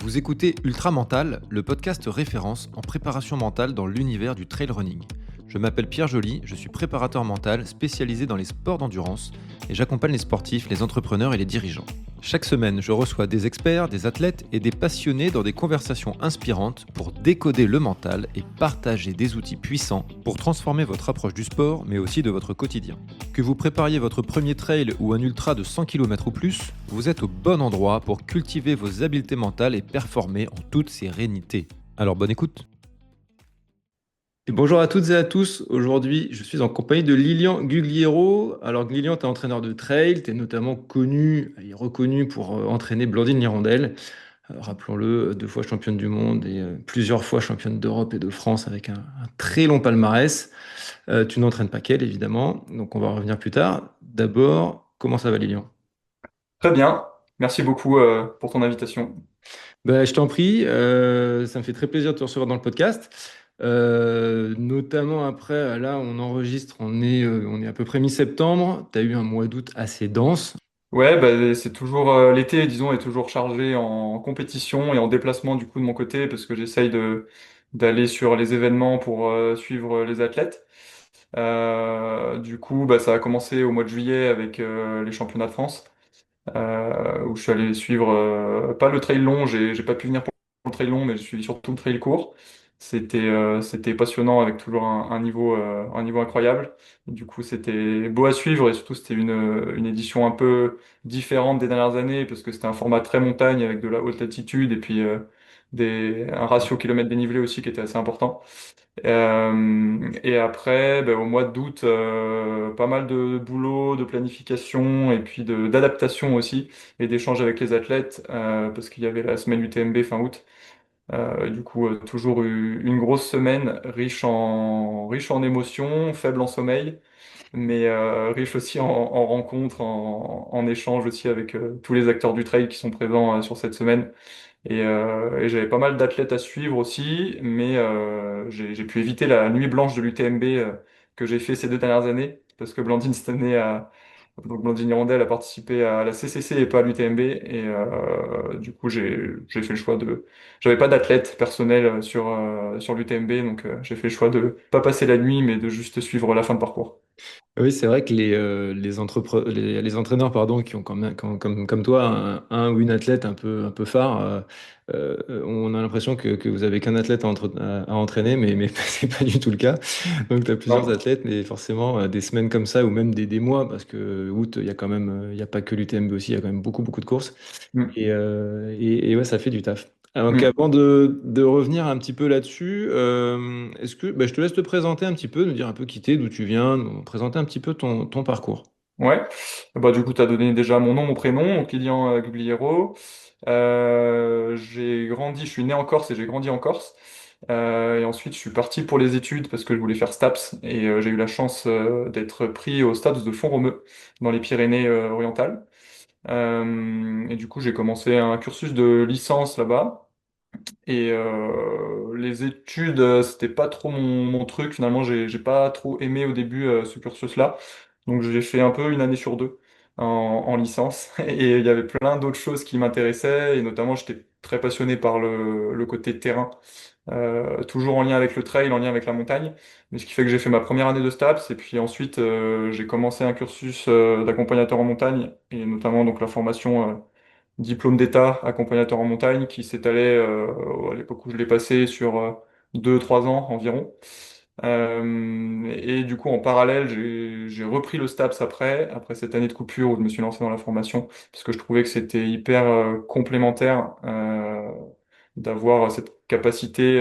Vous écoutez Ultra Mental, le podcast référence en préparation mentale dans l'univers du trail running. Je m'appelle Pierre Joly, je suis préparateur mental spécialisé dans les sports d'endurance et j'accompagne les sportifs, les entrepreneurs et les dirigeants. Chaque semaine, je reçois des experts, des athlètes et des passionnés dans des conversations inspirantes pour décoder le mental et partager des outils puissants pour transformer votre approche du sport, mais aussi de votre quotidien. Que vous prépariez votre premier trail ou un ultra de 100 km ou plus, vous êtes au bon endroit pour cultiver vos habiletés mentales et performer en toute sérénité. Alors bonne écoute. Et bonjour à toutes et à tous. Aujourd'hui, je suis en compagnie de Lilian Gugliero. Alors Lilian, tu es entraîneur de trail, tu es notamment connu et reconnu pour entraîner Blandine Hirondelle. Rappelons-le, 2 fois championne du monde et plusieurs fois championne d'Europe et de France avec un très long palmarès. Tu n'entraînes pas qu'elle, évidemment, donc on va en revenir plus tard. D'abord, comment ça va Lilian? Très bien, merci beaucoup pour ton invitation. Ben, je t'en prie, ça me fait très plaisir de te recevoir dans le podcast. Notamment après, là, on enregistre, on est à peu près mi-septembre. Tu as eu un mois d'août assez dense. Ouais, bah, c'est toujours l'été, disons, est toujours chargé en compétition et en déplacement du coup de mon côté parce que j'essaye de d'aller sur les événements pour suivre les athlètes. Du coup, bah, ça a commencé au mois de juillet avec les championnats de France où je suis allé suivre pas le trail long, j'ai pas pu venir pour le trail long, mais je suis surtout le trail court. C'était passionnant avec toujours un niveau incroyable. Du coup, c'était beau à suivre et surtout c'était une édition un peu différente des dernières années parce que c'était un format très montagne avec de la haute altitude et puis un ratio kilomètre dénivelé aussi qui était assez important. Et après, ben, au mois d'août, pas mal de boulot, de planification et puis d'adaptation aussi et d'échanges avec les athlètes parce qu'il y avait la semaine UTMB fin août. Du coup, toujours une grosse semaine riche en émotions, faible en sommeil, mais riche aussi en rencontres, en échanges aussi avec tous les acteurs du trail qui sont présents sur cette semaine. Et j'avais pas mal d'athlètes à suivre aussi, mais j'ai pu éviter la nuit blanche de l'UTMB que j'ai fait ces 2 dernières années, parce que Blandine cette année donc Blandine Hirondelle a participé à la CCC et pas à l'UTMB, et du coup j'ai fait le choix de, j'avais pas d'athlète personnel sur l'UTMB, donc j'ai fait le choix de pas passer la nuit, mais de juste suivre la fin de parcours. Oui, c'est vrai que les entraîneurs pardon, qui ont comme toi un ou une athlète un peu phare, on a l'impression que vous avez qu'un athlète à entraîner, mais c'est pas du tout le cas. Donc tu as plusieurs Non. athlètes, mais forcément des semaines comme ça, ou même des mois, parce que août, il y a quand même, il n'y a pas que l'UTMB aussi, il y a quand même beaucoup, beaucoup de courses. Mm. Et ouais, ça fait du taf. Donc Mm. avant de revenir un petit peu là-dessus, est-ce que je te laisse te présenter un petit peu, nous dire un peu qui t'es, d'où tu viens, nous présenter un petit peu ton parcours. Ouais, bah du coup tu as donné déjà mon nom, mon prénom, donc Lilian Gugliero. J'ai grandi, je suis né en Corse et j'ai grandi en Corse. Et ensuite je suis parti pour les études parce que je voulais faire STAPS et j'ai eu la chance d'être pris au STAPS de Font-Romeu dans les Pyrénées orientales. Et du coup j'ai commencé un cursus de licence là-bas. Et les études, c'était pas trop mon truc. Finalement, j'ai pas trop aimé au début ce cursus-là. Donc j'ai fait un peu une année sur deux en licence. Et il y avait plein d'autres choses qui m'intéressaient. Et notamment, j'étais très passionné par le côté terrain. Toujours en lien avec le trail, en lien avec la montagne. Mais ce qui fait que j'ai fait ma première année de STAPS. Et puis ensuite, j'ai commencé un cursus d'accompagnateur en montagne. Et notamment donc la formation diplôme d'État accompagnateur en montagne qui s'étalait à l'époque où je l'ai passé sur 2, 3 ans environ. Et du coup, en parallèle, j'ai repris le STAPS après cette année de coupure où je me suis lancé dans la formation, parce que je trouvais que c'était hyper complémentaire d'avoir cette capacité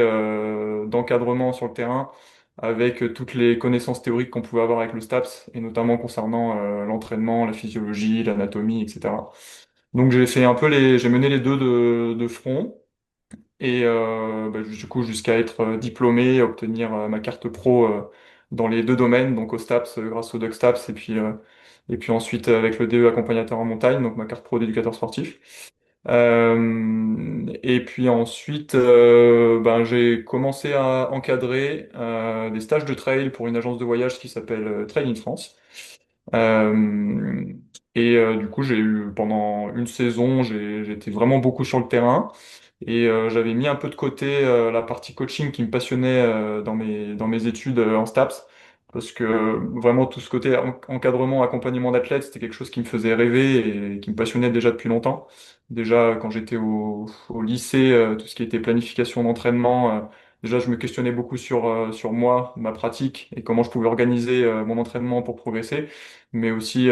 d'encadrement sur le terrain avec toutes les connaissances théoriques qu'on pouvait avoir avec le STAPS, et notamment concernant l'entraînement, la physiologie, l'anatomie, etc. Donc j'ai mené les deux de front et bah, du coup jusqu'à être diplômé, et obtenir ma carte pro dans les deux domaines, donc au STAPS grâce au DocSTAPS et puis ensuite avec le DE accompagnateur en montagne, donc ma carte pro d'éducateur sportif. Et puis ensuite, ben, j'ai commencé à encadrer des stages de trail pour une agence de voyage qui s'appelle Trail in France. Du coup, j'ai eu pendant une saison, j'étais vraiment beaucoup sur le terrain. Et j'avais mis un peu de côté la partie coaching qui me passionnait dans mes études en STAPS, parce que vraiment tout ce côté encadrement, accompagnement d'athlètes, c'était quelque chose qui me faisait rêver et qui me passionnait déjà depuis longtemps. Déjà quand j'étais au lycée, tout ce qui était planification d'entraînement, déjà je me questionnais beaucoup sur moi, ma pratique et comment je pouvais organiser mon entraînement pour progresser. Mais aussi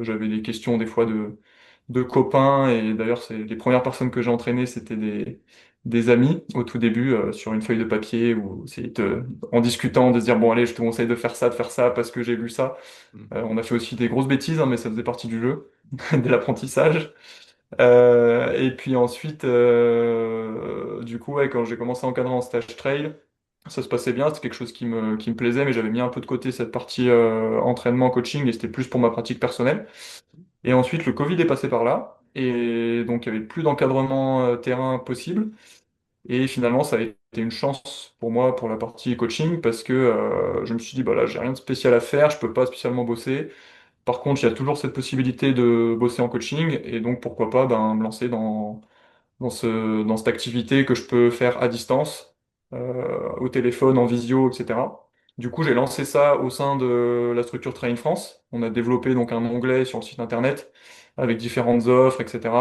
j'avais des questions des fois de copains, et d'ailleurs c'est les premières personnes que j'ai entraînées, c'était des amis au tout début, sur une feuille de papier, ou en discutant de se dire bon allez, je te conseille de faire ça parce que j'ai vu ça. On a fait aussi des grosses bêtises, hein, mais ça faisait partie du jeu, de l'apprentissage. Et puis ensuite, du coup, ouais, quand j'ai commencé à encadrer en stage trail, ça se passait bien, c'était quelque chose qui me plaisait, mais j'avais mis un peu de côté cette partie entraînement, coaching, et c'était plus pour ma pratique personnelle. Et ensuite, le Covid est passé par là, et donc il y avait plus d'encadrement terrain possible. Et finalement, ça a été une chance pour moi pour la partie coaching, parce que je me suis dit, bah là, j'ai rien de spécial à faire, je peux pas spécialement bosser. Par contre, il y a toujours cette possibilité de bosser en coaching, et donc pourquoi pas ben, me lancer dans cette activité que je peux faire à distance, au téléphone, en visio, etc. Du coup, j'ai lancé ça au sein de la structure Train France. On a développé donc un onglet sur le site internet avec différentes offres, etc.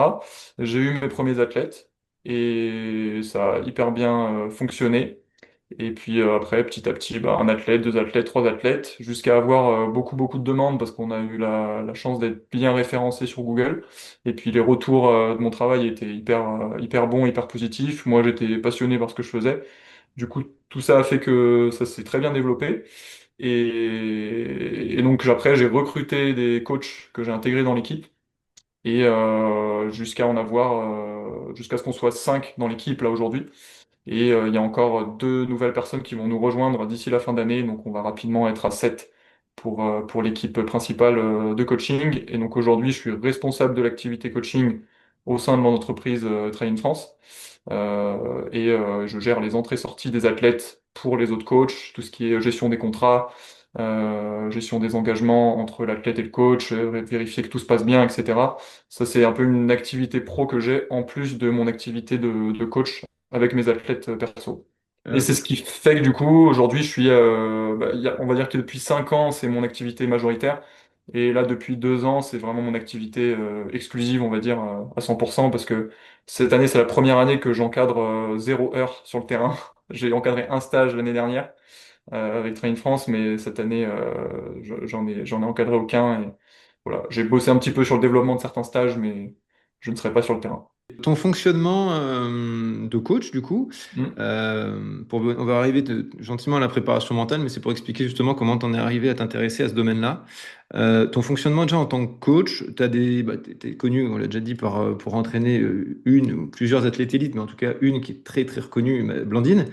J'ai eu mes premiers athlètes et ça a hyper bien fonctionné. Et puis après, petit à petit, bah, un athlète, deux athlètes, trois athlètes, jusqu'à avoir beaucoup de demandes parce qu'on a eu la chance d'être bien référencé sur Google. Et puis les retours de mon travail étaient hyper bons, hyper positifs. Moi, j'étais passionné par ce que je faisais. Du coup, tout ça a fait que ça s'est très bien développé. Et donc après, j'ai recruté des coachs que j'ai intégrés dans l'équipe. Et jusqu'à en avoir, jusqu'à ce qu'on soit cinq dans l'équipe là aujourd'hui. Et il y a encore deux nouvelles personnes qui vont nous rejoindre d'ici la fin d'année, donc on va rapidement être à 7 pour l'équipe principale de coaching. Et donc aujourd'hui, je suis responsable de l'activité coaching au sein de mon entreprise Train France. Et je gère les entrées-sorties des athlètes pour les autres coachs, tout ce qui est gestion des contrats, gestion des engagements entre l'athlète et le coach, vérifier que tout se passe bien, etc. Ça, c'est un peu une activité pro que j'ai en plus de mon activité de coach avec mes athlètes perso. Et Euh, c'est ce qui fait que du coup, aujourd'hui, je suis, bah, on va dire que depuis 5 ans, c'est mon activité majoritaire. Et là, depuis 2 ans, c'est vraiment mon activité exclusive, on va dire, à 100%, parce que cette année, c'est la première année que j'encadre 0 heure sur le terrain. J'ai encadré un stage l'année dernière avec Train France, mais cette année, j'en ai encadré aucun. Et voilà, j'ai bossé un petit peu sur le développement de certains stages, mais je ne serai pas sur le terrain. Ton fonctionnement de coach, du coup, Mm. on va arriver gentiment à la préparation mentale, mais c'est pour expliquer justement comment tu en es arrivé à t'intéresser à ce domaine-là. Ton fonctionnement déjà en tant que coach, t'es connu, on l'a déjà dit, pour entraîner une ou plusieurs athlètes élites, mais en tout cas une qui est très très reconnue, Blandine.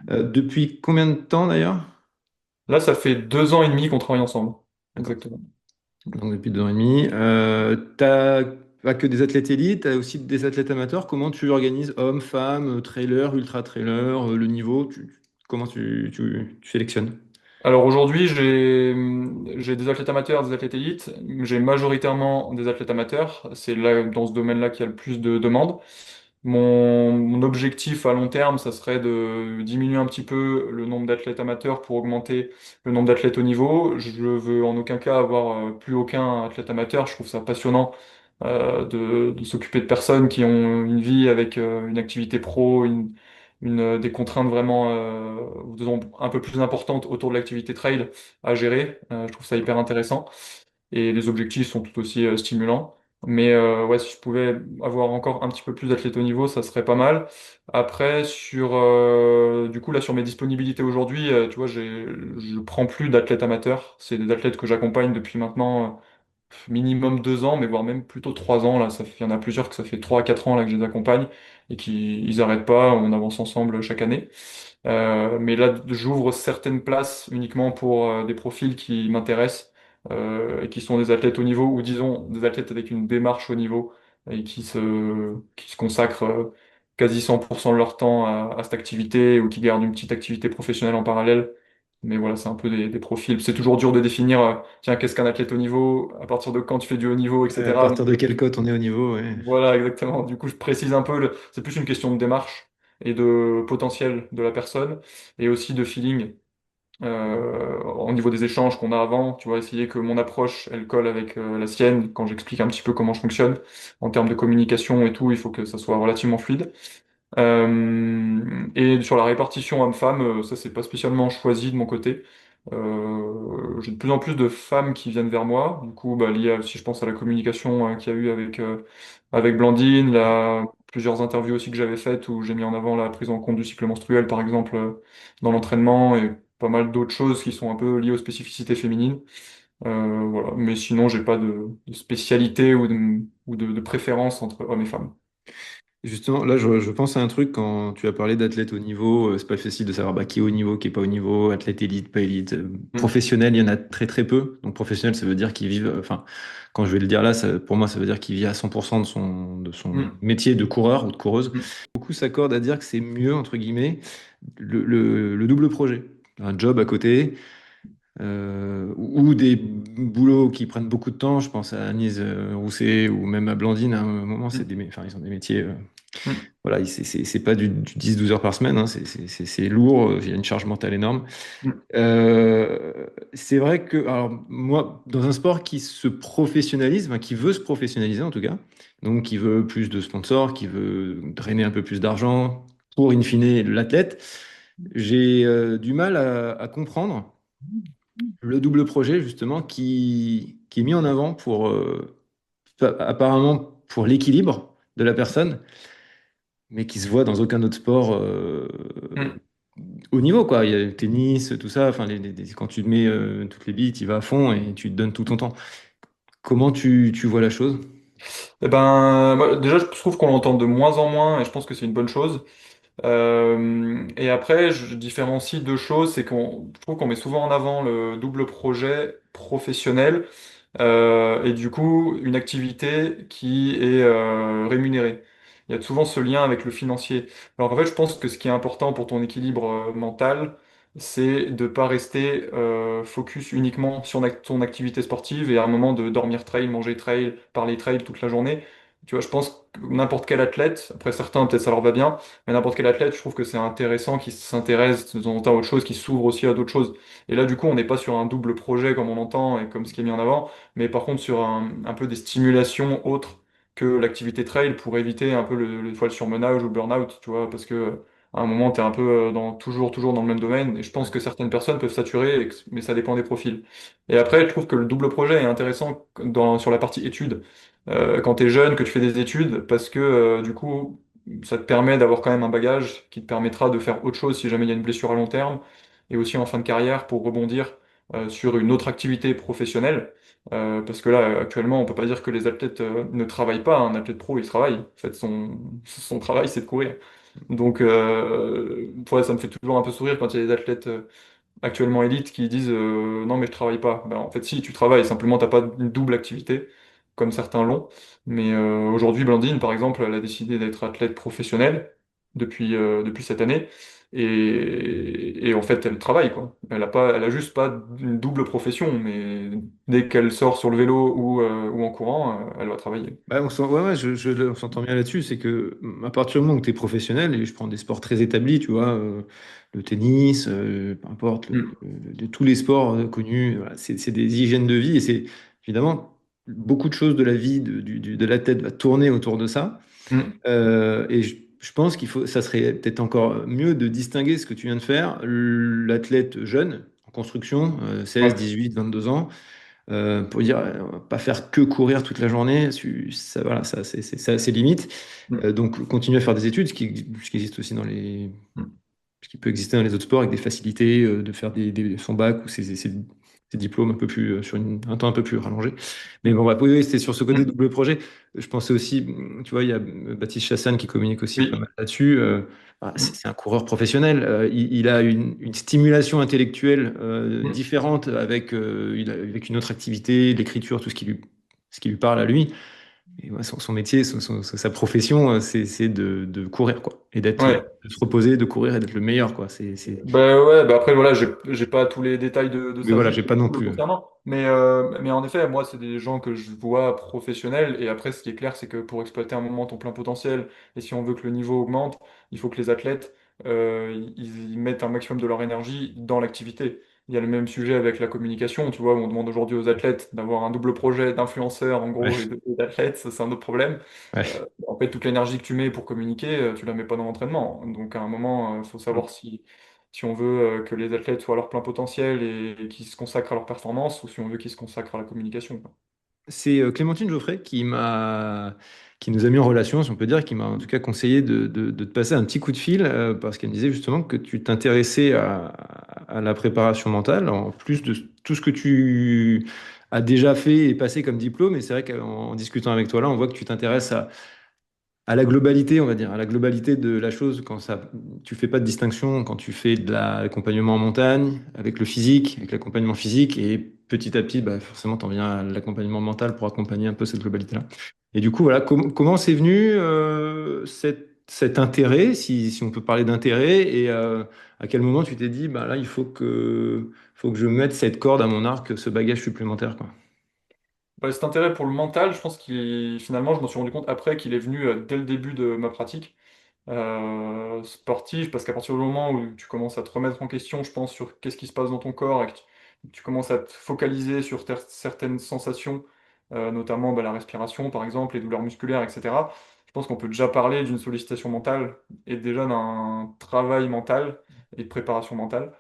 Depuis combien de temps d'ailleurs? Là, ça fait 2 ans et demi qu'on travaille ensemble. D'accord. Exactement. Donc depuis 2 ans et demi. T'as pas que des athlètes élites, tu as aussi des athlètes amateurs. Comment tu organises hommes, femmes, trailer, ultra trailer, le niveau, comment tu sélectionnes? Alors aujourd'hui, j'ai des athlètes amateurs, des athlètes élites. J'ai majoritairement des athlètes amateurs. C'est là, dans ce domaine-là, qu'il y a le plus de demandes. Mon objectif à long terme, ça serait de diminuer un petit peu le nombre d'athlètes amateurs pour augmenter le nombre d'athlètes au niveau. Je veux en aucun cas avoir plus aucun athlète amateur. Je trouve ça passionnant de s'occuper de personnes qui ont une vie avec une activité pro, des contraintes vraiment disons, un peu plus importantes autour de l'activité trail à gérer. Je trouve ça hyper intéressant et les objectifs sont tout aussi stimulants. Mais ouais, si je pouvais avoir encore un petit peu plus d'athlètes au niveau, ça serait pas mal. Après, du coup, là, sur mes disponibilités aujourd'hui, tu vois, je prends plus d'athlètes amateurs. C'est des athlètes que j'accompagne depuis maintenant minimum 2 ans, mais voire même plutôt 3 ans. Là, il y en a plusieurs que ça fait 3 à 4 ans là que je les accompagne et qui ils arrêtent pas. On avance ensemble chaque année. Mais là, j'ouvre certaines places uniquement pour des profils qui m'intéressent et qui sont des athlètes au niveau, ou disons des athlètes avec une démarche au niveau et qui se consacrent quasi 100% de leur temps à cette activité, ou qui gardent une petite activité professionnelle en parallèle Mais voilà, c'est un peu des profils. C'est toujours dur de définir, tiens, qu'est-ce qu'un athlète haut niveau, à partir de quand tu fais du haut niveau, À etc. partir de quelle cote on est au niveau, ouais. Voilà, exactement. Du coup, je précise un peu, c'est plus une question de démarche et de potentiel de la personne et aussi de feeling au niveau des échanges qu'on a avant. Tu vois, essayer que mon approche, elle colle avec la sienne quand j'explique un petit peu comment je fonctionne en termes de communication et tout. Il faut que ça soit relativement fluide. Et sur la répartition homme-femme, ça c'est pas spécialement choisi de mon côté. J'ai de plus en plus de femmes qui viennent vers moi, du coup bah, lié si je pense à la communication qu'il y a eu avec Blandine, plusieurs interviews aussi que j'avais faites où j'ai mis en avant la prise en compte du cycle menstruel par exemple dans l'entraînement et pas mal d'autres choses qui sont un peu liées aux spécificités féminines. Voilà. Mais sinon j'ai pas de spécialité ou de préférence entre hommes et femmes. Justement, là, je pense à un truc quand tu as parlé d'athlètes au niveau. C'est pas facile de savoir bah, qui est au niveau, qui est pas au niveau, athlète élite, pas élite. Mm, Professionnel, il y en a très très peu. Donc professionnel, ça veut dire qu'ils vivent. Enfin, quand je vais le dire là, pour moi, ça veut dire qu'il vit à 100% de son mm, métier de coureur ou de coureuse. mm, Beaucoup s'accordent à dire que c'est mieux, entre guillemets, le double projet. Un job à côté, ou des boulots qui prennent beaucoup de temps. Je pense à Agnès Rousset ou même à Blandine. À un moment, mm, enfin, ils ont des métiers. mm. Voilà, c'est pas du 10-12 heures par semaine, hein, c'est lourd, il y a une charge mentale énorme. Mm, C'est vrai que, alors, moi, dans un sport qui se professionnalise, enfin, qui veut se professionnaliser en tout cas, donc qui veut plus de sponsors, qui veut drainer un peu plus d'argent pour, in fine, l'athlète, j'ai du mal à comprendre le double projet, justement, qui est mis en avant pour, apparemment, pour l'équilibre de la personne, mais qui se voit dans aucun autre sport mm. haut niveau, quoi. Il y a le tennis, tout ça. Enfin, quand tu te mets toutes les billes, tu y vas à fond et tu te donnes tout ton temps. Comment tu vois la chose? Eh ben, moi, déjà, je trouve qu'on l'entend de moins en moins et je pense que c'est une bonne chose. Et après, je différencie deux choses, c'est je trouve qu'on met souvent en avant le double projet professionnel et du coup une activité qui est rémunérée. Il y a souvent ce lien avec le financier. Alors en fait, je pense que ce qui est important pour ton équilibre mental, c'est de pas rester focus uniquement sur ton activité sportive et à un moment de dormir trail, manger trail, parler trail toute la journée. Tu vois, je pense que n'importe quel athlète, après certains peut-être ça leur va bien, mais n'importe quel athlète, je trouve que c'est intéressant qu'il s'intéresse de temps en temps à autre chose, qu'il s'ouvre aussi à d'autres choses. Et là, du coup, on n'est pas sur un double projet comme on entend et comme ce qui est mis en avant, mais par contre sur un peu des stimulations autres que l'activité trail pour éviter un peu des fois le surmenage ou le burn-out, tu vois, parce que à un moment, tu es un peu toujours dans le même domaine, et je pense que certaines personnes peuvent saturer, mais ça dépend des profils. Et après, je trouve que le double projet est intéressant sur la partie études. Quand tu es jeune, que tu fais des études, parce que du coup, ça te permet d'avoir quand même un bagage qui te permettra de faire autre chose si jamais il y a une blessure à long terme, et aussi en fin de carrière pour rebondir sur une autre activité professionnelle. Parce que là, actuellement, on peut pas dire que les athlètes ne travaillent pas. Un athlète pro, il travaille. En fait, son travail, c'est de courir. Donc, ouais, ça me fait toujours un peu sourire quand il y a des athlètes actuellement élites qui disent non, mais je travaille pas. Ben, en fait, si, tu travailles. Simplement, t'as pas une double activité, comme certains l'ont. Mais aujourd'hui, Blandine, par exemple, elle a décidé d'être athlète professionnelle depuis cette année. Et en fait, elle travaille, quoi. Elle a juste pas une double profession, mais dès qu'elle sort sur le vélo ou en courant, elle va travailler. Bah, ouais, ouais, on s'entend bien là-dessus. C'est que à partir du moment où tu es professionnel, et je prends des sports très établis, tu vois, le tennis, peu importe, Mm, de tous les sports connus, voilà, c'est des hygiènes de vie et c'est évidemment beaucoup de choses de la vie de la tête va tourner autour de ça. mm, Et je pense ça serait peut-être encore mieux de distinguer ce que tu viens de faire, l'athlète jeune en construction, 16, ouais. 18, 22 ans, pour dire, on va pas faire que courir toute la journée, ça, voilà, ça, c'est assez limite. Mm, Donc, continuer à faire des études, ce qui existe aussi mm, ce qui peut exister dans les autres sports avec des facilités de faire son bac ou ses diplômes un peu plus un temps un peu plus rallongé. Mais bon, bref, oui, oui, c'était sur ce côté mm. double projet. Je pensais aussi, tu vois, il y a Baptiste Chassagne qui communique aussi pas mal Oui. là-dessus. Mm, C'est un coureur professionnel. Il a une stimulation intellectuelle mm, différente avec une autre activité, l'écriture, tout ce qui lui parle à lui. et ouais, son métier, sa profession, c'est de courir, quoi. Et Ouais. de se reposer, de courir et d'être le meilleur, quoi. Bah ouais, bah après voilà, j'ai pas tous les détails de Mais sa voilà, vie j'ai pas non le plus. concernant, mais en effet, moi c'est des gens que je vois professionnels et après ce qui est clair c'est que pour exploiter un moment ton plein potentiel et si on veut que le niveau augmente, il faut que les athlètes ils mettent un maximum de leur énergie dans l'activité. Il y a le même sujet avec la communication, tu vois, où on demande aujourd'hui aux athlètes d'avoir un double projet d'influenceur en gros Ouais, et d'athlète, ça c'est un autre problème. ouais. En fait, toute l'énergie que tu mets pour communiquer, tu la mets pas dans l'entraînement. Donc à un moment, il faut savoir si on veut que les athlètes soient à leur plein potentiel et qu'ils se consacrent à leur performance ou si on veut qu'ils se consacrent à la communication, quoi. C'est Clémentine Geoffrey qui nous a mis en relation, si on peut dire, qui m'a en tout cas conseillé de te passer un petit coup de fil parce qu'elle me disait justement que tu t'intéressais à la préparation mentale, en plus de tout ce que tu as déjà fait et passé comme diplôme. Et c'est vrai qu'en discutant avec toi là, on voit que tu t'intéresses à la globalité, on va dire, à la globalité de la chose, quand ça, tu fais pas de distinction quand tu fais de l'accompagnement en montagne, avec le physique, avec l'accompagnement physique, et petit à petit, bah, forcément, t'en viens à l'accompagnement mental pour accompagner un peu cette globalité-là. Et du coup, voilà, comment c'est venu cet intérêt, si on peut parler d'intérêt, et à quel moment tu t'es dit, bah là, faut que je mette cette corde à mon arc, ce bagage supplémentaire, quoi. Bah, cet intérêt pour le mental, je pense qu'il finalement, je m'en suis rendu compte après qu'il est venu dès le début de ma pratique sportive, parce qu'à partir du moment où tu commences à te remettre en question, je pense, sur qu'est-ce qui se passe dans ton corps et que tu commences à te focaliser sur certaines sensations, notamment bah, la respiration par exemple, les douleurs musculaires, etc. Je pense qu'on peut déjà parler d'une sollicitation mentale et déjà d'un travail mental et de préparation mentale.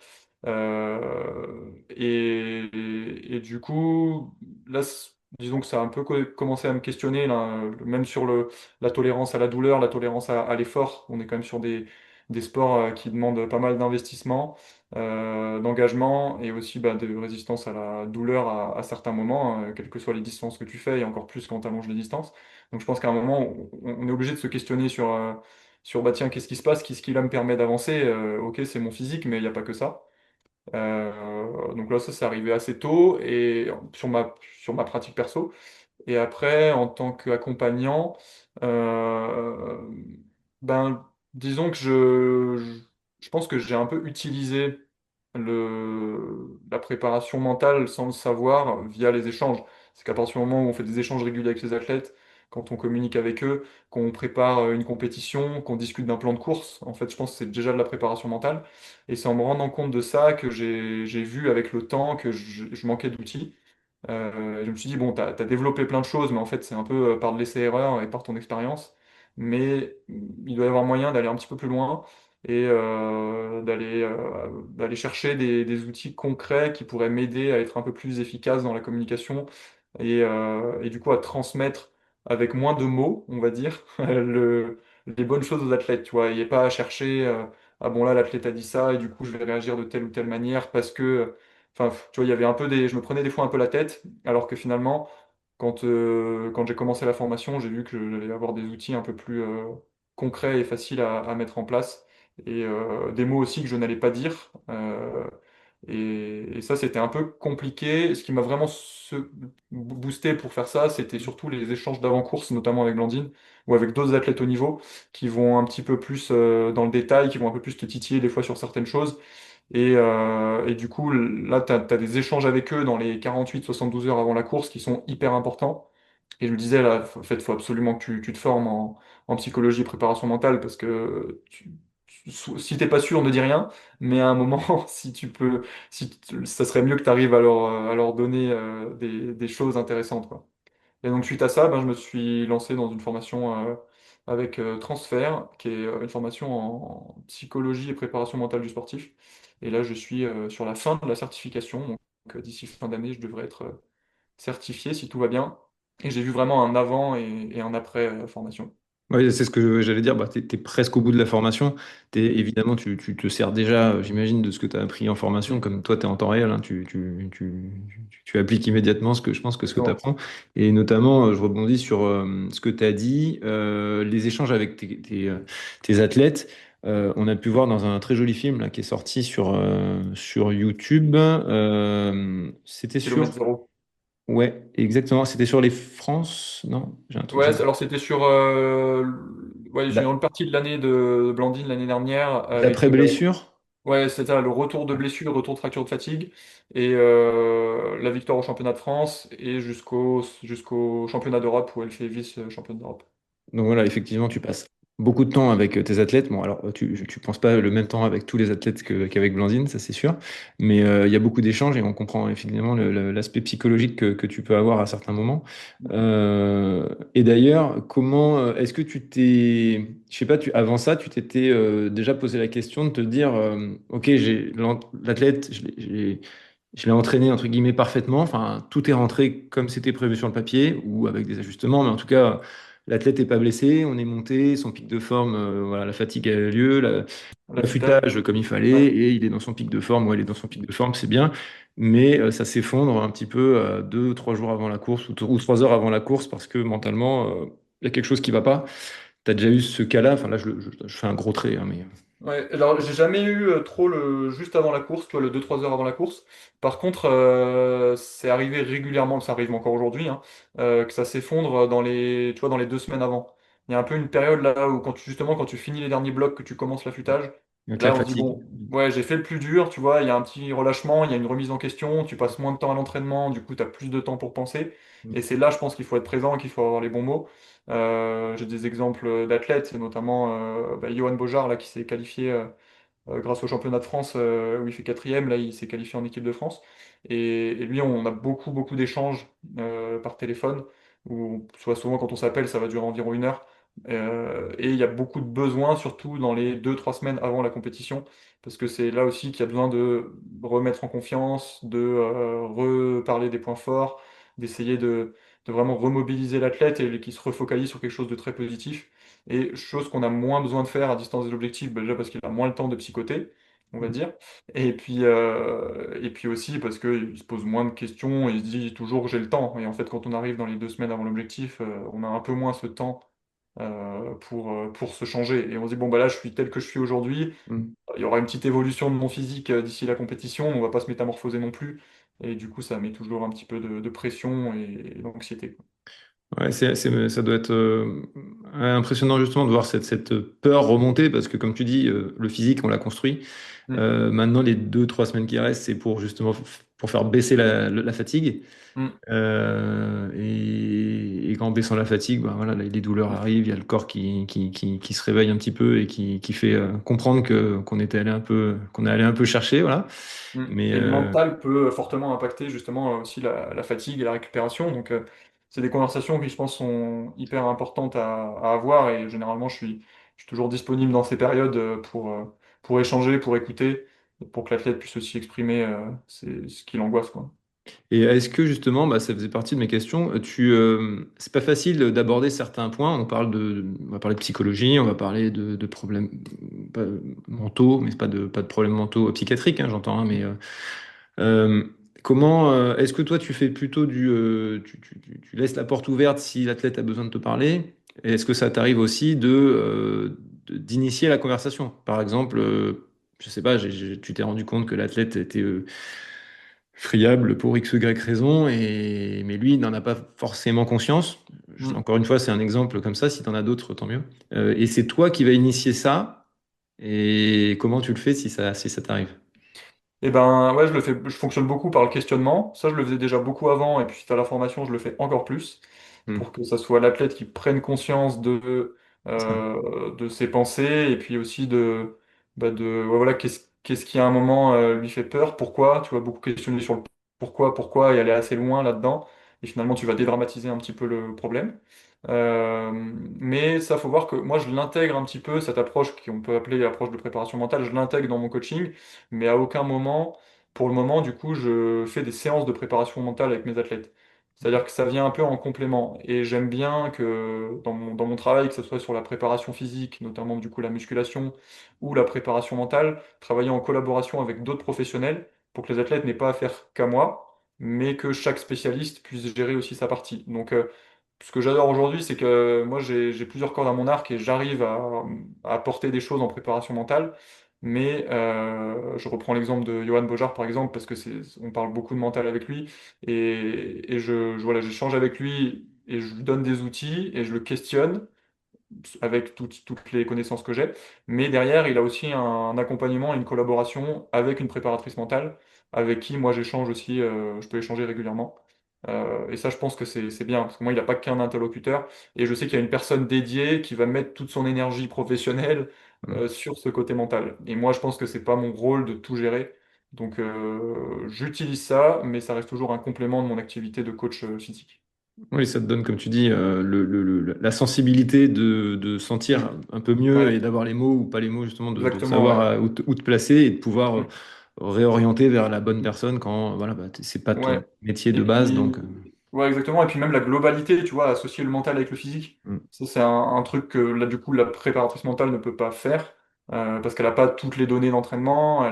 Et du coup, là, disons que ça a un peu commencé à me questionner, là, même sur la tolérance à la douleur, la tolérance à l'effort. On est quand même sur des sports qui demandent pas mal d'investissement, d'engagement et aussi bah, de résistance à la douleur à certains moments, quelles que soient les distances que tu fais, et encore plus quand tu allonges les distances. Donc je pense qu'à un moment, on est obligé de se questionner sur bah, tiens, qu'est-ce qui se passe, qu'est-ce qui là me permet d'avancer? Ok, c'est mon physique, mais il n'y a pas que ça. Donc là, ça, c'est arrivé assez tôt et sur ma pratique perso. Et après, en tant qu'accompagnant, euh, ben, disons que je pense que j'ai un peu utilisé la préparation mentale sans le savoir via les échanges. C'est qu'à partir du moment où on fait des échanges réguliers avec les athlètes, quand on communique avec eux, qu'on prépare une compétition, qu'on discute d'un plan de course, en fait, je pense que c'est déjà de la préparation mentale. Et c'est en me rendant compte de ça que j'ai vu avec le temps que je manquais d'outils. Je me suis dit, bon, tu as développé plein de choses, mais en fait, c'est un peu par de l'essai-erreur et par ton expérience. Mais il doit y avoir moyen d'aller un petit peu plus loin et d'aller chercher des outils concrets qui pourraient m'aider à être un peu plus efficace dans la communication et du coup à transmettre avec moins de mots, on va dire, les bonnes choses aux athlètes. Tu vois, il n'y a pas à chercher, ah bon, là, l'athlète a dit ça et du coup, je vais réagir de telle ou telle manière parce que. Enfin, tu vois, il y avait un peu je me prenais des fois un peu la tête, alors que finalement, quand j'ai commencé la formation, j'ai vu que j'allais avoir des outils un peu plus concrets et faciles à mettre en place, et des mots aussi que je n'allais pas dire. Et ça, c'était un peu compliqué. Ce qui m'a vraiment boosté pour faire ça, c'était surtout les échanges d'avant-course, notamment avec Blandine, ou avec d'autres athlètes au niveau, qui vont un petit peu plus dans le détail, qui vont un peu plus te titiller des fois sur certaines choses. Et du coup, là, tu as des échanges avec eux dans les 48-72 heures avant la course qui sont hyper importants. Et je me disais, là, en fait, il faut absolument que tu te formes en psychologie et préparation mentale parce que si t'es pas sûr, ne dis rien. Mais à un moment, si tu peux, ça serait mieux que tu arrives à leur donner des choses intéressantes, quoi. Et donc, suite à ça, ben, je me suis lancé dans une formation avec Transfert, qui est une formation en psychologie et préparation mentale du sportif. Et là, je suis sur la fin de la certification. Donc, d'ici fin d'année, je devrais être certifié si tout va bien. Et j'ai vu vraiment un avant et un après formation. Oui, c'est ce que j'allais dire. Bah, tu es presque au bout de la formation. Évidemment, tu te sers déjà, j'imagine, de ce que tu as appris en formation. Mm. Comme toi, tu es en temps réel, hein, tu appliques immédiatement ce que je pense que ce que tu Exactement. apprends. Et notamment, je rebondis sur ce que tu as dit, les échanges avec tes athlètes. On a pu voir dans un très joli film là, qui est sorti sur YouTube. C'était sur Kilomètre zéro. Ouais, exactement. C'était sur les France, non? J'ai un truc. Ouais, alors c'était sur ouais, j'ai une partie de l'année de Blandine l'année dernière avec D'après-blessure? ouais, c'était ça, le retour de blessure, le retour de fracture de fatigue et la victoire au championnat de France et jusqu'au championnat d'Europe où elle fait vice-championne d'Europe. Donc voilà, effectivement, tu passes beaucoup de temps avec tes athlètes. Bon, alors, tu penses pas le même temps avec tous les athlètes qu'avec Blandine, ça c'est sûr. Mais il y a beaucoup d'échanges et on comprend effectivement l'aspect psychologique que tu peux avoir à certains moments. Et d'ailleurs, comment est-ce que tu t'es, je sais pas, avant ça, tu t'étais déjà posé la question de te dire, ok, l'athlète, je l'ai entraîné entre guillemets parfaitement. Enfin, tout est rentré comme c'était prévu sur le papier ou avec des ajustements, mais en tout cas. L'athlète n'est pas blessé, on est monté, son pic de forme, voilà, la fatigue a eu lieu, L'affûtage, l'affûtage comme il fallait, ouais. et il est dans son pic de forme, ou elle est dans son pic de forme, c'est bien, mais ça s'effondre un petit peu 2, 3 jours avant la course, ou 3 heures avant la course, parce que mentalement, il y a quelque chose qui va pas. Tu as déjà eu ce cas-là, enfin là, je fais un gros trait, hein, mais... Ouais, alors j'ai jamais eu trop le juste avant la course, toi le 2-3 heures avant la course. Par contre, c'est arrivé régulièrement, ça arrive encore aujourd'hui, hein, que ça s'effondre dans les, tu vois, dans les 2 semaines avant. Il y a un peu une période là où justement quand tu finis les derniers blocs, que tu commences l'affûtage, Avec la là on se dit fatigue. bon, ouais j'ai fait le plus dur, tu vois, il y a un petit relâchement, il y a une remise en question, tu passes moins de temps à l'entraînement, du coup tu as plus de temps pour penser. Et c'est là je pense qu'il faut être présent, qu'il faut avoir les bons mots. J'ai des exemples d'athlètes, notamment Johan Bojar là, qui s'est qualifié grâce au championnat de France où il fait quatrième. Là, il s'est qualifié en équipe de France. Et lui, on a beaucoup, beaucoup d'échanges par téléphone, où soit souvent quand on s'appelle, ça va durer environ 1 heure. Et il y a beaucoup de besoins, surtout dans les 2, 3 semaines avant la compétition, parce que c'est là aussi qu'il y a besoin de remettre en confiance, de reparler des points forts, d'essayer de vraiment remobiliser l'athlète et qu'il se refocalise sur quelque chose de très positif. Et chose qu'on a moins besoin de faire à distance des objectifs, bah, déjà parce qu'il a moins le temps de psychoter, on va dire. Et puis aussi parce qu'il se pose moins de questions et il se dit toujours j'ai le temps. Et en fait, quand on arrive dans les 2 semaines avant l'objectif, on a un peu moins ce temps pour se changer. Et on se dit, bon, bah là, je suis tel que je suis aujourd'hui. Mm. Il y aura une petite évolution de mon physique d'ici la compétition. On va pas se métamorphoser non plus. Et du coup, ça met toujours un petit peu de pression et d'anxiété, quoi. Ouais, ça doit être impressionnant justement de voir cette peur remonter parce que comme tu dis, le physique, on l'a construit. Mm, Maintenant, les 2, 3 semaines qui restent, c'est pour justement pour faire baisser la fatigue. mm. Et qu'en baissant la fatigue, bah, voilà, les douleurs arrivent, il y a le corps qui se réveille un petit peu et qui fait comprendre qu'on était allé un peu, qu'on est allé un peu chercher, voilà. Mm. Mais Et le mental peut fortement impacter justement aussi la fatigue et la récupération. Donc, c'est des conversations qui, je pense, sont hyper importantes à avoir. Et généralement, je suis toujours disponible dans ces périodes pour échanger, pour écouter, pour que l'athlète puisse aussi exprimer ce qui l'angoisse, quoi. Et est-ce que justement, bah, ça faisait partie de mes questions, c'est pas facile d'aborder certains points. On va parler de psychologie, on va parler de problèmes pas mentaux, mais c'est pas de problèmes mentaux psychiatriques, hein, j'entends, hein, mais euh, comment, est-ce que toi tu fais plutôt tu laisses la porte ouverte si l'athlète a besoin de te parler? Et est-ce que ça t'arrive aussi d'initier la conversation? Par exemple, je sais pas, tu t'es rendu compte que l'athlète était friable pour X ou Y raison, mais lui, il n'en a pas forcément conscience. Mm. Encore une fois, c'est un exemple comme ça. Si tu en as d'autres, tant mieux. Et c'est toi qui vas initier ça. Et comment tu le fais si ça t'arrive? Et ben ouais, je fonctionne beaucoup par le questionnement. Ça, je le faisais déjà beaucoup avant, et puis suite à la formation, je le fais encore plus Hmm. pour que ça soit l'athlète qui prenne conscience Ça. de ses pensées, et puis aussi ouais, voilà, qu'est-ce qui à un moment lui fait peur, pourquoi, tu vas beaucoup questionner sur le pourquoi, et aller assez loin là-dedans, et finalement tu vas dédramatiser un petit peu le problème. Euh, mais ça, faut voir que moi je l'intègre un petit peu, cette approche qu'on peut appeler approche de préparation mentale, je l'intègre dans mon coaching, mais à aucun moment, pour le moment, du coup, je fais des séances de préparation mentale avec mes athlètes. C'est-à-dire que ça vient un peu en complément. Et j'aime bien que dans mon travail, que ce soit sur la préparation physique, notamment du coup la musculation, ou la préparation mentale, travailler en collaboration avec d'autres professionnels pour que les athlètes n'aient pas à faire qu'à moi, mais que chaque spécialiste puisse gérer aussi sa partie. Donc, ce que j'adore aujourd'hui, c'est que moi, j'ai plusieurs cordes à mon arc et j'arrive à apporter des choses en préparation mentale Mais je reprends l'exemple de Johan Bojar, par exemple, parce que on parle beaucoup de mental avec lui. Et voilà, j'échange avec lui et je lui donne des outils et je le questionne avec toutes les connaissances que j'ai. Mais derrière, il a aussi un accompagnement et une collaboration avec une préparatrice mentale, avec qui moi j'échange aussi, je peux échanger régulièrement. Et ça, je pense que c'est bien, parce que moi, il n'a pas qu'un interlocuteur, et je sais qu'il y a une personne dédiée qui va mettre toute son énergie professionnelle Mm. sur ce côté mental. Et moi, je pense que c'est pas mon rôle de tout gérer. Donc, j'utilise ça, mais ça reste toujours un complément de mon activité de coach physique. Oui, ça te donne, comme tu dis, la sensibilité de sentir Oui, un peu mieux et ouais, d'avoir les mots ou pas les mots, justement, de exactement, savoir ouais. où te placer et de pouvoir Mm. réorienter vers la bonne personne quand voilà, bah, c'est pas ton Ouais. métier Et de base. Donc, puis, ouais, exactement. Et puis même la globalité, tu vois, associer le mental avec le physique. mm, Ça, c'est un truc que là, du coup, la préparatrice mentale ne peut pas faire parce qu'elle n'a pas toutes les données d'entraînement, mm,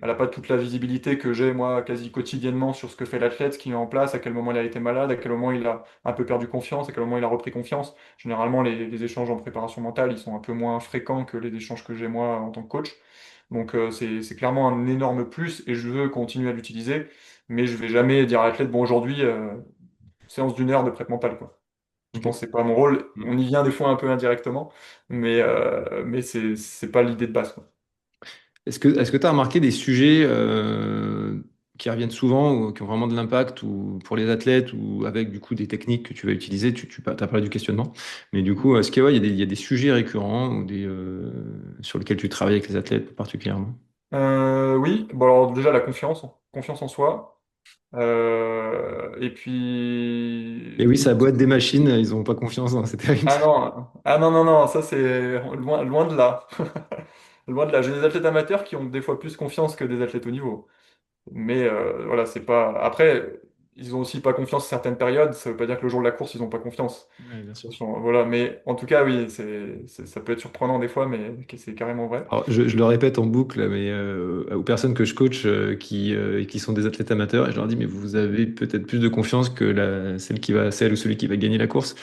elle a pas toute la visibilité que j'ai, moi, quasi quotidiennement sur ce que fait l'athlète, ce qu'il met en place, à quel moment il a été malade, à quel moment il a un peu perdu confiance, à quel moment il a repris confiance. Généralement, les échanges en préparation mentale, ils sont un peu moins fréquents que les échanges que j'ai moi en tant que coach. Donc, c'est clairement un énorme plus et je veux continuer à l'utiliser. Mais je vais jamais dire à l'athlète, bon, aujourd'hui, séance d'une heure de prep mental, quoi. Je ok. pense que c'est pas mon rôle. Mm. On y vient des fois un peu indirectement, mais c'est pas l'idée de base, quoi. Est-ce que tu as remarqué des sujets qui reviennent souvent ou qui ont vraiment de l'impact ou pour les athlètes ou avec du coup des techniques que tu vas utiliser? Tu as parlé du questionnement, mais du coup, est-ce qu'il ouais, il y a des sujets récurrents ou sur lesquels tu travailles avec les athlètes particulièrement? Oui, bon alors déjà la confiance en soi. Et Et oui, puis ça boîte des machines, ils n'ont pas confiance, hein, c'est terrible. non, non, ça c'est loin de là. Loin de là. J'ai des athlètes amateurs qui ont des fois plus confiance que des athlètes au niveau. Mais voilà, c'est pas. Après, ils ont aussi pas confiance à certaines périodes. Ça veut pas dire que le jour de la course, ils ont pas confiance. Ouais, bien sûr. Attention, voilà. Mais en tout cas, oui, ça peut être surprenant des fois, mais c'est carrément vrai. Alors, je le répète en boucle, mais aux personnes que je coach qui sont des athlètes amateurs, et je leur dis, mais vous avez peut-être plus de confiance que celle ou celui qui va gagner la course.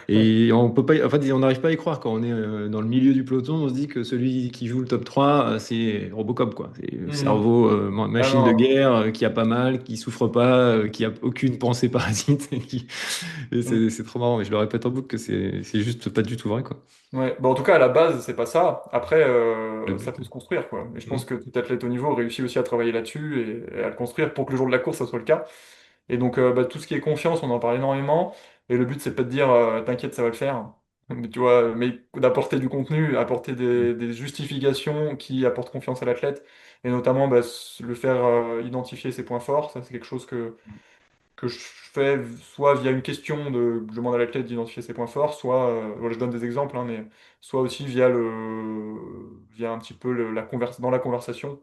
Et on peut pas, en fait, on n'arrive pas à y croire quand on est dans le milieu du peloton. On se dit que celui qui joue le top 3, c'est Robocop, quoi. C'est le Mhm. cerveau, Ah machine de non. guerre, qui a pas mal, qui souffre pas, qui a aucune pensée parasite. Et Mhm. c'est trop marrant. Mais je le répète en boucle que c'est juste pas du tout vrai, quoi. Ouais. Bon, en tout cas, à la base, c'est pas ça. Après, Le ça but. peut se construire, quoi. Et je pense Mm. que tout athlète au niveau réussit aussi à travailler là-dessus et à le construire pour que le jour de la course, ça soit le cas. Et donc, bah, tout ce qui est confiance, on en parle énormément. Et le but, c'est pas de dire, t'inquiète, ça va le faire. Mais tu vois, mais d'apporter du contenu, apporter Mm. des justifications qui apportent confiance à l'athlète. Et notamment, bah, le faire identifier ses points forts. Ça, c'est quelque chose que je fais soit via une question je demande à l'athlète d'identifier ses points forts, soit, voilà, je donne des exemples, hein, mais soit aussi via un petit peu dans la conversation.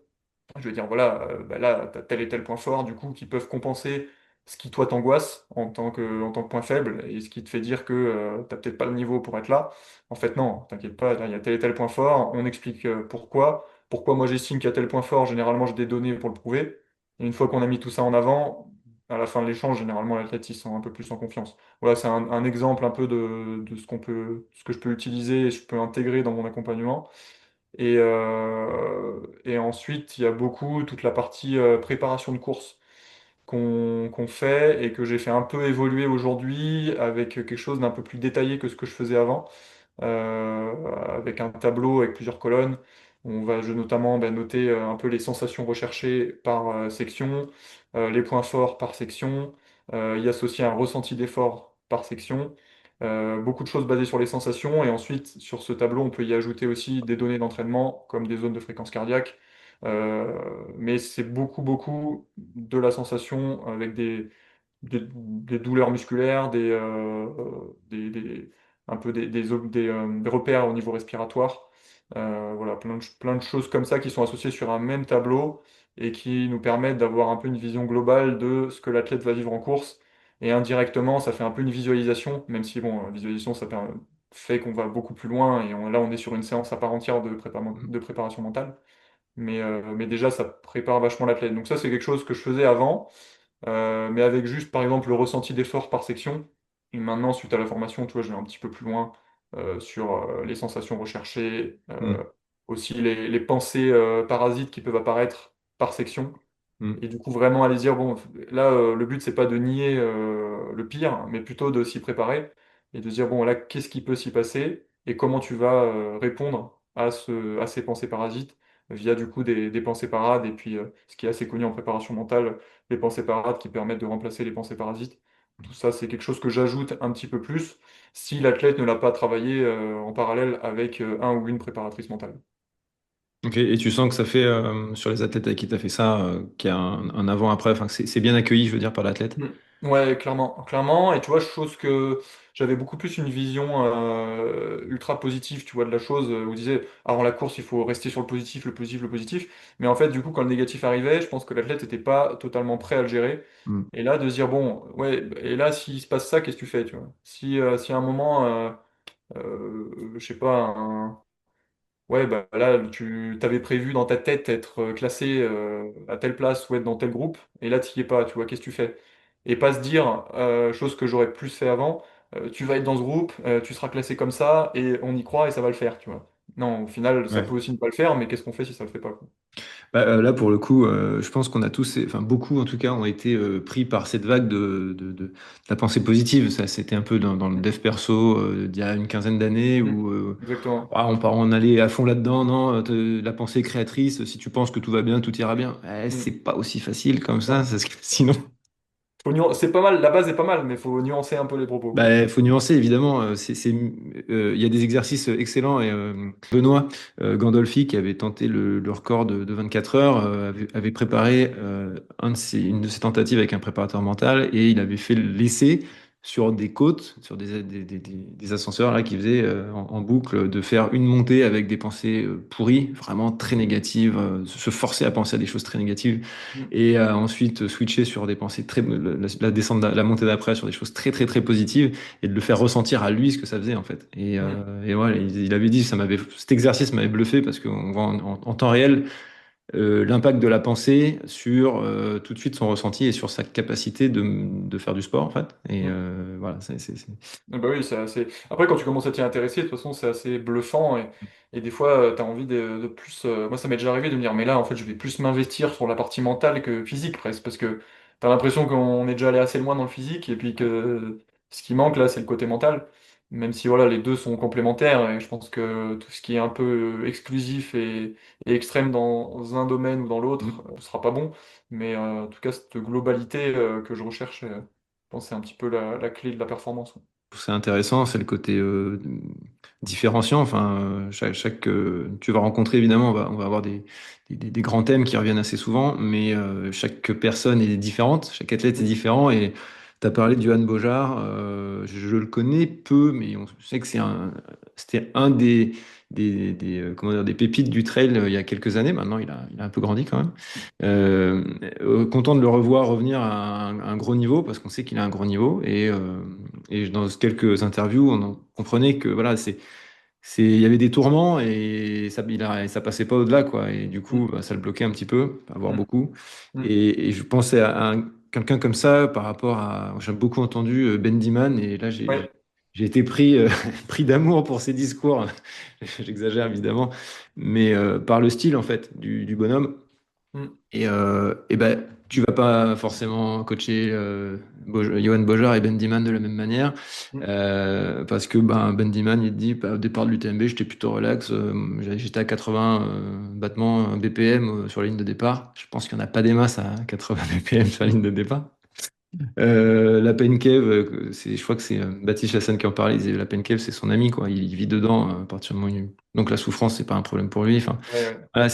Je vais dire, voilà, bah là, tu as tel et tel point fort, du coup, qui peuvent compenser ce qui, toi, t'angoisse en tant que point faible, et ce qui te fait dire que tu peut-être pas le niveau pour être là. En fait, non, t'inquiète pas, là, il y a tel et tel point fort, on explique pourquoi. Pourquoi moi j'estime qu'il y a tel point fort, généralement j'ai des données pour le prouver. Et une fois qu'on a mis tout ça en avant, à la fin de l'échange, généralement l'athlète ils sont un peu plus en confiance. Voilà, c'est un exemple un peu de ce que je peux utiliser et je peux intégrer dans mon accompagnement. Et ensuite, il y a beaucoup toute la partie préparation de course qu'on fait et que j'ai fait un peu évoluer aujourd'hui avec quelque chose d'un peu plus détaillé que ce que je faisais avant, avec un tableau avec plusieurs colonnes. Je vais notamment noter un peu les sensations recherchées par section, les points forts par section, y associer un ressenti d'effort par section. Beaucoup de choses basées sur les sensations et ensuite sur ce tableau on peut y ajouter aussi des données d'entraînement comme des zones de fréquence cardiaque. Euh, mais c'est beaucoup de la sensation avec des douleurs musculaires, un peu des repères au niveau respiratoire. Voilà, plein de choses comme ça qui sont associées sur un même tableau et qui nous permettent d'avoir un peu une vision globale de ce que l'athlète va vivre en course. Et indirectement, ça fait un peu une visualisation, même si, bon, visualisation, fait qu'on va beaucoup plus loin et là, on est sur une séance à part entière Mm. de préparation mentale. Mais déjà, ça prépare vachement l'athlète. Donc ça, c'est quelque chose que je faisais avant. Mais avec juste, par exemple, le ressenti d'effort par section. Et maintenant, suite à la formation, tu vois, je vais un petit peu plus loin sur les sensations recherchées, Mm. aussi les pensées parasites qui peuvent apparaître par section. Mm. Et du coup, vraiment aller dire, bon, là, le but, c'est pas de nier le pire, mais plutôt de s'y préparer et de se dire, bon, là, qu'est-ce qui peut s'y passer et comment tu vas répondre à ces pensées parasites via du coup des pensées parades et puis ce qui est assez connu en préparation mentale, les pensées parades qui permettent de remplacer les pensées parasites. Tout ça, c'est quelque chose que j'ajoute un petit peu plus si l'athlète ne l'a pas travaillé en parallèle avec un ou une préparatrice mentale. Ok, et tu sens que ça fait, sur les athlètes avec qui tu as fait ça, qu'il y a un avant-après, enfin, que c'est bien accueilli, je veux dire, par l'athlète. Mm. Ouais, clairement, clairement. Et tu vois, chose que j'avais beaucoup plus une vision ultra positive, tu vois, de la chose, où je disais, avant la course, il faut rester sur le positif, le positif, le positif. Mais en fait, du coup, quand le négatif arrivait, je pense que l'athlète n'était pas totalement prêt à le gérer. Mm. Et là, de se dire, bon, ouais, et là, s'il se passe ça, qu'est-ce que tu fais, tu vois? Si à un moment, je sais pas, ouais, bah là, tu t'avais prévu dans ta tête être classé à telle place ou être dans tel groupe, et là, tu n'y es pas, tu vois, qu'est-ce que tu fais? Et pas se dire, chose que j'aurais plus fait avant, tu vas être dans ce groupe, tu seras classé comme ça, et on y croit et ça va le faire, tu vois. Non, au final, ça Ouais. peut aussi ne pas le faire, mais qu'est-ce qu'on fait si ça le fait pas, quoi? Bah, là, pour le coup, je pense qu'on a tous, enfin beaucoup en tout cas, ont été pris par cette vague de la pensée positive. Ça, c'était un peu dans le Mm, dev perso d'il y a une quinzaine d'années mm, où exactement. on allait à fond là-dedans. Non, la pensée créatrice, si tu penses que tout va bien, tout ira bien. C'est Mm. pas aussi facile comme ça, Non. parce que sinon. C'est pas mal, la base est pas mal, mais faut nuancer un peu les propos, quoi. Bah, faut nuancer évidemment. Il y a des exercices excellents et Benoît Gandolfi qui avait tenté le record de 24 heures avait préparé une de ses tentatives avec un préparateur mental et il avait fait l'essai sur des côtes, sur des ascenseurs là qui faisaient en boucle de faire une montée avec des pensées pourries, vraiment très négatives, se forcer à penser à des choses très négatives Mm, et ensuite switcher sur des pensées la descente, la montée d'après sur des choses très très très positives et de le faire ressentir à lui ce que ça faisait en fait. mm, Et voilà, il avait dit, cet exercice m'avait bluffé parce qu'on voit en temps réel l'impact de la pensée sur tout de suite son ressenti et sur sa capacité de faire du sport en fait. Et mm. voilà, Ah bah oui, c'est assez. Après, quand tu commences à t'y intéresser, de toute façon, c'est assez bluffant et des fois, tu as envie de plus. Moi, ça m'est déjà arrivé de me dire, mais là, en fait, je vais plus m'investir sur la partie mentale que physique presque, parce que tu as l'impression qu'on est déjà allé assez loin dans le physique et puis que ce qui manque là, c'est le côté mental. Même si voilà, les deux sont complémentaires et je pense que tout ce qui est un peu exclusif et extrême dans un domaine ou dans l'autre sera pas bon. Mais en tout cas, cette globalité que je recherche, je pense que c'est un petit peu la clé de la performance. c'est intéressant, c'est le côté différenciant. Enfin, tu vas rencontrer évidemment, on va avoir des grands thèmes qui reviennent assez souvent, mais chaque personne est différente, chaque athlète est Mm, différent. Et tu as parlé de Johan Bojard, je le connais peu, mais on sait que c'était un comment dire, des pépites du trail il y a quelques années. Maintenant, il a un peu grandi quand même. Euh, Content de le revoir revenir à un gros niveau parce qu'on sait qu'il a un gros niveau et dans quelques interviews on en comprenait que voilà il y avait des tourments et ça passait pas au-delà quoi et du coup mm, bah, ça le bloquait un petit peu, pas avoir mm, beaucoup mm. et je pensais à quelqu'un comme ça par rapport à j'ai beaucoup entendu Ben Diman et là Ouais. j'ai été pris pris d'amour pour ses discours. J'exagère évidemment mais par le style en fait du bonhomme Mm, et ben, tu vas pas forcément coacher Johan Bojar et Ben Diman de la même manière, mm. parce que Ben Diman, il te dit, bah, au départ de l'UTMB, j'étais plutôt relax, j'étais à 80 battements BPM sur la ligne de départ. Je pense qu'il n'y en a pas des masses à 80 BPM sur la ligne de départ. La Pain Cave, je crois que c'est Baptiste Chassane qui en parlait, il disait la Pain Cave, c'est son ami, quoi. Il vit dedans à partir du moment donc la souffrance, c'est pas un problème pour lui. Enfin, Ouais, ouais, voilà,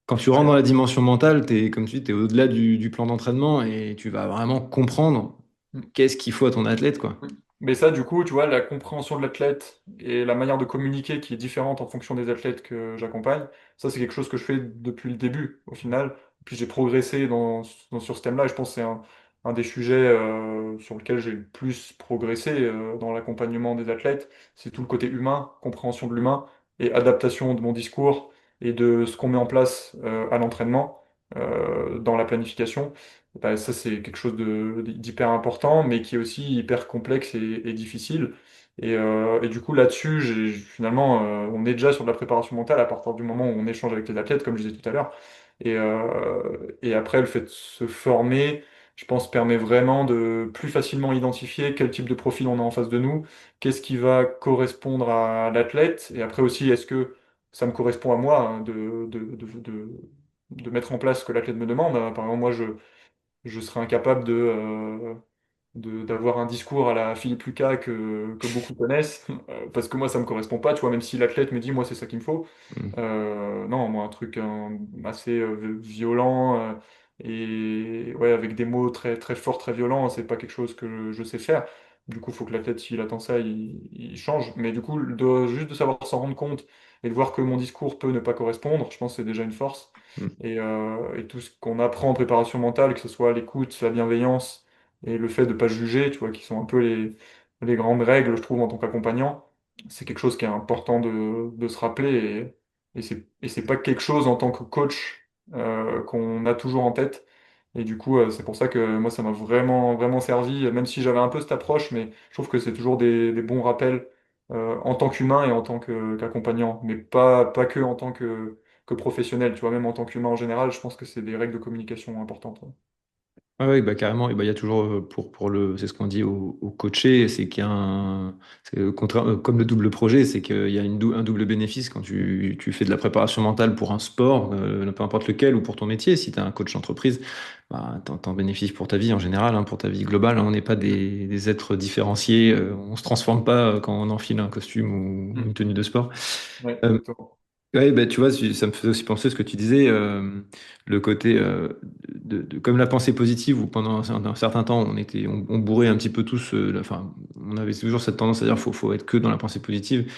quand tu rentres dans ouais. la dimension mentale, comme tu dis, t'es au-delà du plan d'entraînement et tu vas vraiment comprendre Mm. qu'est-ce qu'il faut à ton athlète, quoi. Mais ça, du coup, tu vois, la compréhension de l'athlète et la manière de communiquer qui est différente en fonction des athlètes que j'accompagne, ça, c'est quelque chose que je fais depuis le début, au final. Puis j'ai progressé sur ce thème-là, et je pense que c'est un des sujets sur lequel j'ai le plus progressé dans l'accompagnement des athlètes. C'est tout le côté humain, compréhension de l'humain et adaptation de mon discours et de ce qu'on met en place à l'entraînement, dans la planification. Bah, ça, c'est quelque chose d'hyper important, mais qui est aussi hyper complexe et difficile. Et du coup, là-dessus, finalement, on est déjà sur de la préparation mentale à partir du moment où on échange avec les athlètes, comme je disais tout à l'heure. Et après, le fait de se former, je pense, permet vraiment de plus facilement identifier quel type de profil on a en face de nous, qu'est-ce qui va correspondre à l'athlète, et après aussi, est-ce que ça me correspond à moi, hein, de mettre en place ce que l'athlète me demande. Par exemple, moi, je serais incapable d'avoir un discours à la Philippe Lucas que beaucoup connaissent, parce que moi, ça me correspond pas, tu vois, même si l'athlète me dit, moi, c'est ça qu'il me faut. Mm. Non, moi, un truc assez violent et ouais, avec des mots très, très forts, très violents, c'est pas quelque chose que je sais faire. Du coup, il faut que l'athlète, s'il attend ça, il change. Mais du coup, juste de savoir s'en rendre compte et de voir que mon discours peut ne pas correspondre, je pense que c'est déjà une force. Mm. Et tout ce qu'on apprend en préparation mentale, que ce soit l'écoute, la bienveillance et le fait de ne pas juger, tu vois, qui sont un peu les grandes règles, je trouve, en tant qu'accompagnant, c'est quelque chose qui est important de se rappeler. Et c'est pas quelque chose en tant que coach qu'on a toujours en tête. Et du coup, c'est pour ça que moi, ça m'a vraiment, vraiment servi, même si j'avais un peu cette approche, mais je trouve que c'est toujours des bons rappels en tant qu'humain et en tant qu'accompagnant, mais pas que en tant que professionnel, tu vois, même en tant qu'humain en général, je pense que c'est des règles de communication importantes. Ouais. Ah oui, bah carrément. Et bah, il y a toujours c'est ce qu'on dit au coaché, c'est qu'il y a comme le double projet, c'est qu'il y a un double bénéfice quand tu fais de la préparation mentale pour un sport, peu importe lequel, ou pour ton métier. Si tu es un coach d'entreprise, bah, t'en bénéficies pour ta vie en général, hein, pour ta vie globale, hein. On n'est pas des êtres différenciés, on se transforme pas quand on enfile un costume ou une Mm. tenue de sport. Ouais, Euh, exactement. Ouais, bah, tu vois, ça me faisait aussi penser à ce que tu disais, le côté comme la pensée positive, où pendant un certain temps, on bourrait un petit peu tous, enfin, on avait toujours cette tendance à dire faut être que dans la pensée positive.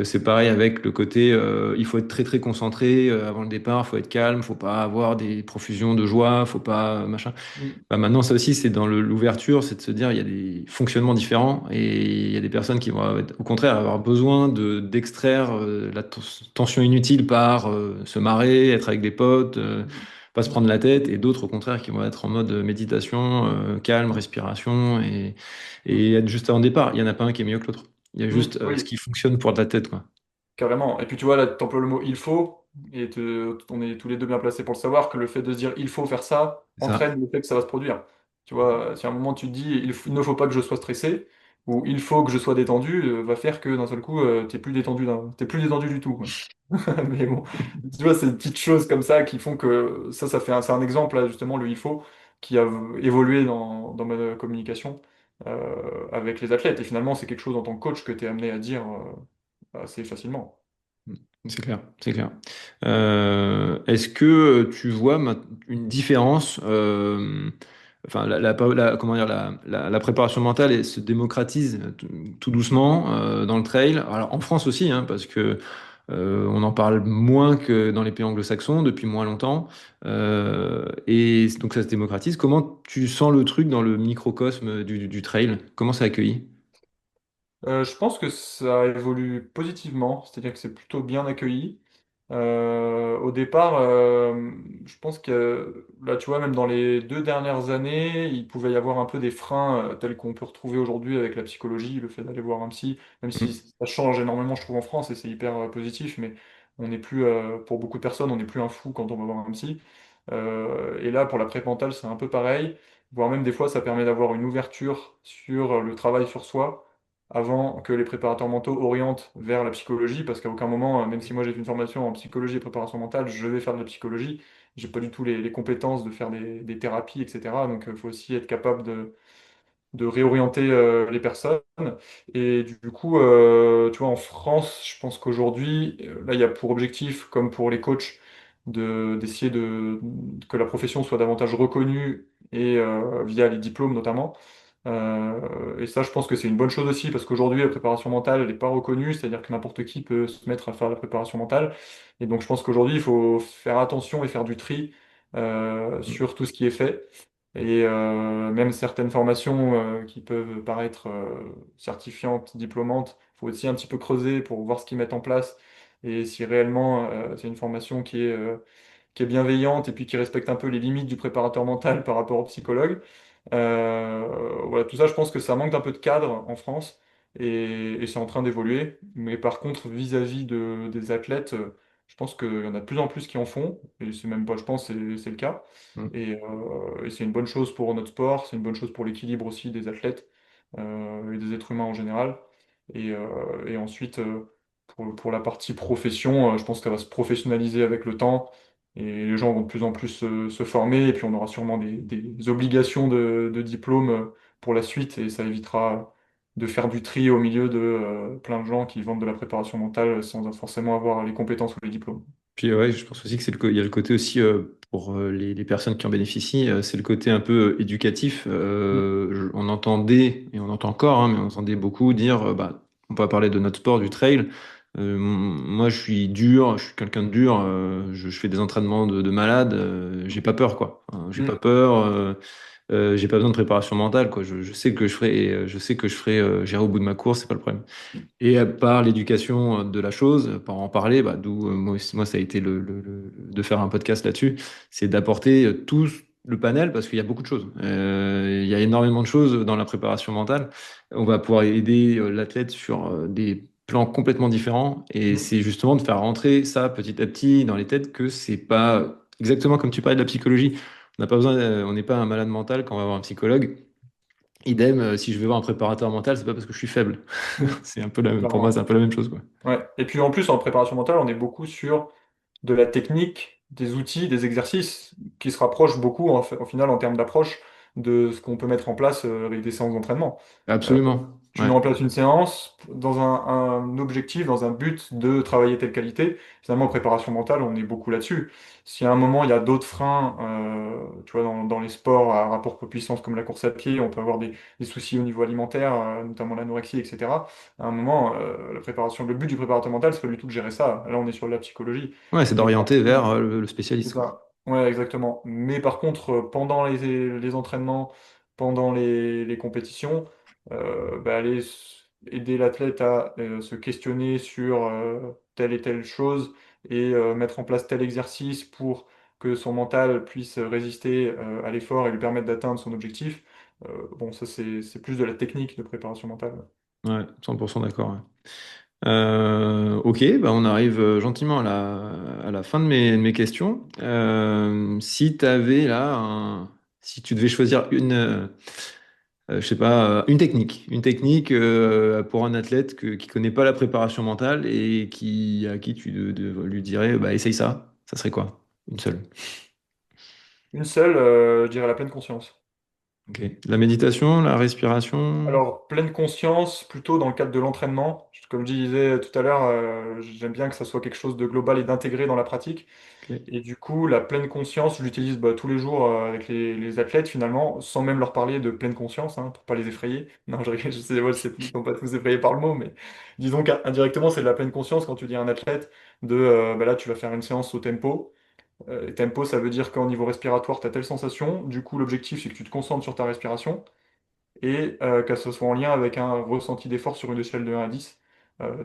C'est pareil avec le côté, il faut être très très concentré avant le départ, faut être calme, faut pas avoir des profusions de joie, faut pas machin. Mm. Bah maintenant, ça aussi, c'est dans l'ouverture, c'est de se dire, il y a des fonctionnements différents et il y a des personnes qui vont, au contraire, avoir besoin d'extraire la tension inutile par se marrer, être avec des potes, Mm. pas se prendre la tête, et d'autres, au contraire, qui vont être en mode méditation, calme, respiration et Mm. être juste avant le départ. Il y en a pas un qui est mieux que l'autre. Il y a Mm. juste ce Oui. qui fonctionne pour de la tête, quoi. Carrément. Et puis tu vois, là, tu emploies le mot il faut, et on est tous les deux bien placés pour le savoir, que le fait de se dire il faut faire ça C'est ça. entraîne le fait que ça va se produire. Tu vois, si à un moment tu te dis il ne faut pas que je sois stressé, ou il faut que je sois détendu, va faire que d'un seul coup, t'es plus détendu du tout, quoi. Mais bon, tu vois, c'est des petites choses comme ça qui font que ça fait c'est un exemple, là, justement, le il faut, qui a évolué dans ma communication avec les athlètes. Et finalement, c'est quelque chose en tant que coach que tu es amené à dire assez facilement. C'est clair, c'est clair. Est-ce que tu vois une différence, enfin comment dire, la préparation mentale elle se démocratise tout doucement dans le trail. Alors en France aussi, hein, parce que on en parle moins que dans les pays anglo-saxons depuis moins longtemps, et donc ça se démocratise. Comment tu sens le truc dans le microcosme du trail? Comment c'est accueilli? Je pense que ça évolue positivement, c'est-à-dire que c'est plutôt bien accueilli. Au départ, je pense que là, tu vois, même dans les 2 dernières années, il pouvait y avoir un peu des freins tels qu'on peut retrouver aujourd'hui avec la psychologie, le fait d'aller voir un psy, même si Mm. ça change énormément, je trouve, en France, et c'est hyper positif, mais on n'est plus, pour beaucoup de personnes, on n'est plus un fou quand on va voir un psy. Et là, pour la pré mentale, c'est un peu pareil, voire même des fois, ça permet d'avoir une ouverture sur le travail sur soi avant que les préparateurs mentaux orientent vers la psychologie, parce qu'à aucun moment, même si moi j'ai fait une formation en psychologie et préparation mentale, je vais faire de la psychologie. J'ai pas du tout les compétences de faire des thérapies, etc. Donc il faut aussi être capable de réorienter les personnes. Et du coup, tu vois, en France, je pense qu'aujourd'hui, là, il y a pour objectif, comme pour les coachs, d'essayer que la profession soit davantage reconnue et via les diplômes notamment. Et ça, je pense que c'est une bonne chose aussi, parce qu'aujourd'hui, la préparation mentale, elle n'est pas reconnue, c'est-à-dire que n'importe qui peut se mettre à faire la préparation mentale. Et donc, je pense qu'aujourd'hui, il faut faire attention et faire du tri sur tout ce qui est fait. Et même certaines formations qui peuvent paraître certifiantes, diplômantes, il faut aussi un petit peu creuser pour voir ce qu'ils mettent en place et si réellement c'est une formation qui est bienveillante et puis qui respecte un peu les limites du préparateur mental par rapport au psychologue. Voilà, tout ça, je pense que ça manque d'un peu de cadre en France. et c'est en train d'évoluer. Mais par contre, vis-à-vis des athlètes, je pense qu'il y en a de plus en plus qui en font, et c'est même pas, je pense, c'est le cas. Mm. Et c'est une bonne chose pour notre sport, c'est une bonne chose pour l'équilibre aussi des athlètes et des êtres humains en général. Et ensuite, pour la partie profession, je pense qu'elle va se professionnaliser avec le temps. Et les gens vont de plus en plus se former, et puis on aura sûrement des obligations de diplôme pour la suite, et ça évitera de faire du tri au milieu de plein de gens qui vendent de la préparation mentale sans forcément avoir les compétences ou les diplômes. Puis ouais, je pense aussi que il y a le côté aussi pour les personnes qui en bénéficient, c'est le côté un peu éducatif. Mm. On entendait, et on entend encore, hein, mais on entendait beaucoup dire, bah, on peut parler de notre sport, du trail. Moi, je suis dur, je suis quelqu'un de dur, je fais des entraînements de malade, j'ai pas peur, quoi. J'ai pas Mm. peur, j'ai pas besoin de préparation mentale, quoi. Je sais que je ferai, j'irai au bout de ma course, c'est pas le problème. Et par l'éducation de la chose, par en parler, bah, d'où moi, ça a été de faire un podcast là-dessus, c'est d'apporter tout le panel parce qu'il y a beaucoup de choses. Il y a énormément de choses dans la préparation mentale. On va pouvoir aider l'athlète sur des plans complètement différents et Mm. c'est justement de faire rentrer ça petit à petit dans les têtes que c'est pas exactement comme tu parlais de la psychologie. On n'a pas besoin, on n'est pas un malade mental quand on va voir un psychologue. Idem, si je vais voir un préparateur mental, c'est pas parce que je suis faible. Mm. C'est un peu pour moi, c'est Clairement. un peu la même chose, quoi. Ouais. Et puis en plus, en préparation mentale, on est beaucoup sur de la technique, des outils, des exercices qui se rapprochent beaucoup, au final, en termes d'approche, de ce qu'on peut mettre en place avec des séances d'entraînement. Euh, Absolument. Tu mets Ouais. en place une séance dans un objectif, dans un but de travailler telle qualité. Finalement, en préparation mentale, on est beaucoup là-dessus. Si à un moment, il y a d'autres freins, tu vois, dans les sports à rapport poids-puissance comme la course à pied, on peut avoir des soucis au niveau alimentaire, notamment l'anorexie, etc. À un moment, le but du préparateur mental, c'est pas du tout de gérer ça. Là, on est sur de la psychologie. Ouais, c'est Mais par d'orienter vers contre, le c'est spécialiste, quoi. ça. Ouais, exactement. Mais par contre, pendant les entraînements, pendant les compétitions, aller aider l'athlète à se questionner sur telle et telle chose et mettre en place tel exercice pour que son mental puisse résister à l'effort et lui permettre d'atteindre son objectif. Bon, ça, c'est plus de la technique de préparation mentale. Ouais, 100% d'accord. Ouais. Ok, bah on arrive gentiment à la fin de mes questions. Si tu avais là, si tu devais choisir je sais pas, une technique pour un athlète qui connaît pas la préparation mentale et à qui lui dirais, bah essaye ça, ça serait quoi? Une seule. Une seule, je dirais la pleine conscience. Ok. La méditation, la respiration. Alors, pleine conscience, plutôt dans le cadre de l'entraînement. Comme je disais tout à l'heure, j'aime bien que ça soit quelque chose de global et d'intégré dans la pratique. Ok. Et du coup, la pleine conscience, je l'utilise tous les jours avec les athlètes finalement, sans même leur parler de pleine conscience, hein, pour pas les effrayer. Non, je sais, ouais, ils ne sont pas tous effrayés par le mot, mais disons qu'indirectement, c'est de la pleine conscience quand tu dis à un athlète là, tu vas faire une séance au tempo. Tempo, ça veut dire qu'au niveau respiratoire, tu as telle sensation. Du coup, l'objectif, c'est que tu te concentres sur ta respiration et que ce soit en lien avec un ressenti d'effort sur une échelle de 1 à 10.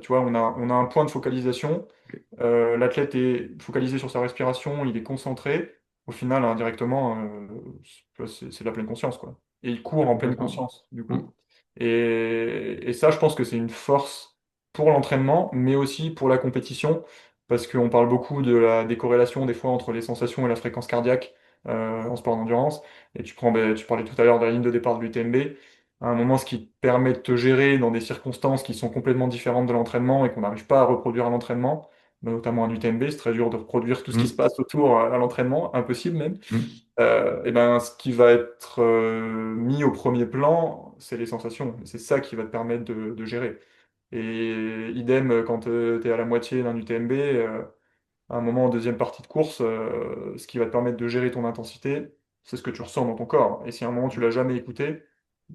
Tu vois, on a un point de focalisation. L'athlète est focalisé sur sa respiration, il est concentré. Au final, indirectement, c'est de la pleine conscience, quoi. Et il court en pleine D'accord. conscience, du Hmm. coup. Et ça, je pense que c'est une force pour l'entraînement, mais aussi pour la compétition, parce qu'on parle beaucoup des corrélations des fois entre les sensations et la fréquence cardiaque en sport d'endurance. Et tu parlais tout à l'heure de la ligne de départ de l'UTMB. À un moment, ce qui te permet de te gérer dans des circonstances qui sont complètement différentes de l'entraînement et qu'on n'arrive pas à reproduire à l'entraînement, notamment un UTMB, c'est très dur de reproduire tout ce qui se Hmm. passe autour à l'entraînement, impossible même. Hmm. Et ben, ce qui va être mis au premier plan, c'est les sensations. C'est ça qui va te permettre de gérer. Et idem, quand tu es à la moitié d'un UTMB, à un moment en deuxième partie de course, ce qui va te permettre de gérer ton intensité, c'est ce que tu ressens dans ton corps. Et si à un moment tu l'as jamais écouté,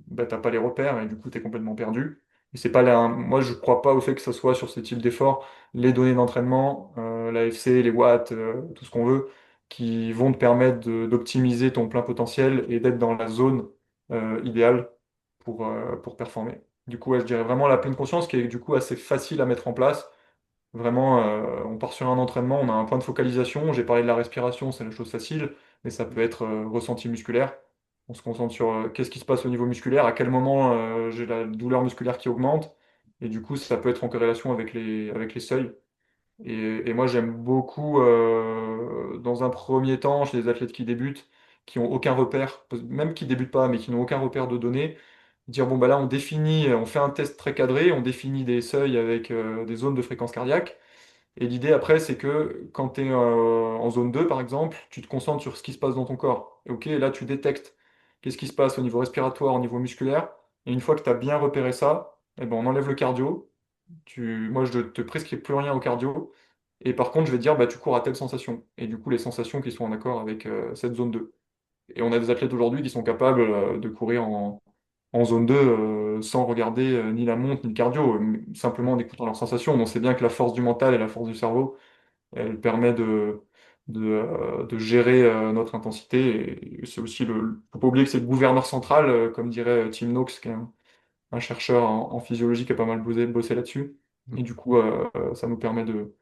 bah, t'as pas les repères et du coup tu es complètement perdu. Et c'est pas moi je crois pas au fait que ce soit sur ce type d'effort les données d'entraînement, l'AFC, les watts, tout ce qu'on veut, qui vont te permettre d'optimiser ton plein potentiel et d'être dans la zone idéale pour performer. Du coup, ouais, je dirais vraiment la pleine conscience qui est du coup assez facile à mettre en place. Vraiment, on part sur un entraînement, on a un point de focalisation. J'ai parlé de la respiration, c'est la chose facile, mais ça peut être ressenti musculaire. On se concentre sur qu'est-ce qui se passe au niveau musculaire, à quel moment j'ai la douleur musculaire qui augmente, Et du coup, ça peut être en corrélation avec les seuils. Et moi, j'aime beaucoup, dans un premier temps, chez les athlètes qui débutent, qui ont aucun repère, même qui débutent pas, mais qui n'ont aucun repère de données, dire, bon, bah là, on fait un test très cadré, on définit des seuils avec des zones de fréquence cardiaque. Et l'idée après, c'est que quand tu es en zone 2, par exemple, tu te concentres sur ce qui se passe dans ton corps. Et ok, là, tu détectes qu'est-ce qui se passe au niveau respiratoire, au niveau musculaire. Et une fois que tu as bien repéré ça, eh ben, on enlève le cardio. Moi, je ne te prescris plus rien au cardio. Et par contre, je vais te dire, bah, tu cours à telle sensation. Et du coup, les sensations qui sont en accord avec cette zone 2. Et on a des athlètes aujourd'hui qui sont capables de courir en zone 2 sans regarder ni la montre ni le cardio, simplement en écoutant leurs sensations. On sait bien que la force du mental et la force du cerveau, elle permet de gérer notre intensité. Et c'est aussi faut pas oublier que c'est le gouverneur central, comme dirait Tim Noakes, qui est un chercheur en physiologie qui a pas mal bossé là-dessus. Et du coup, ça nous permet de.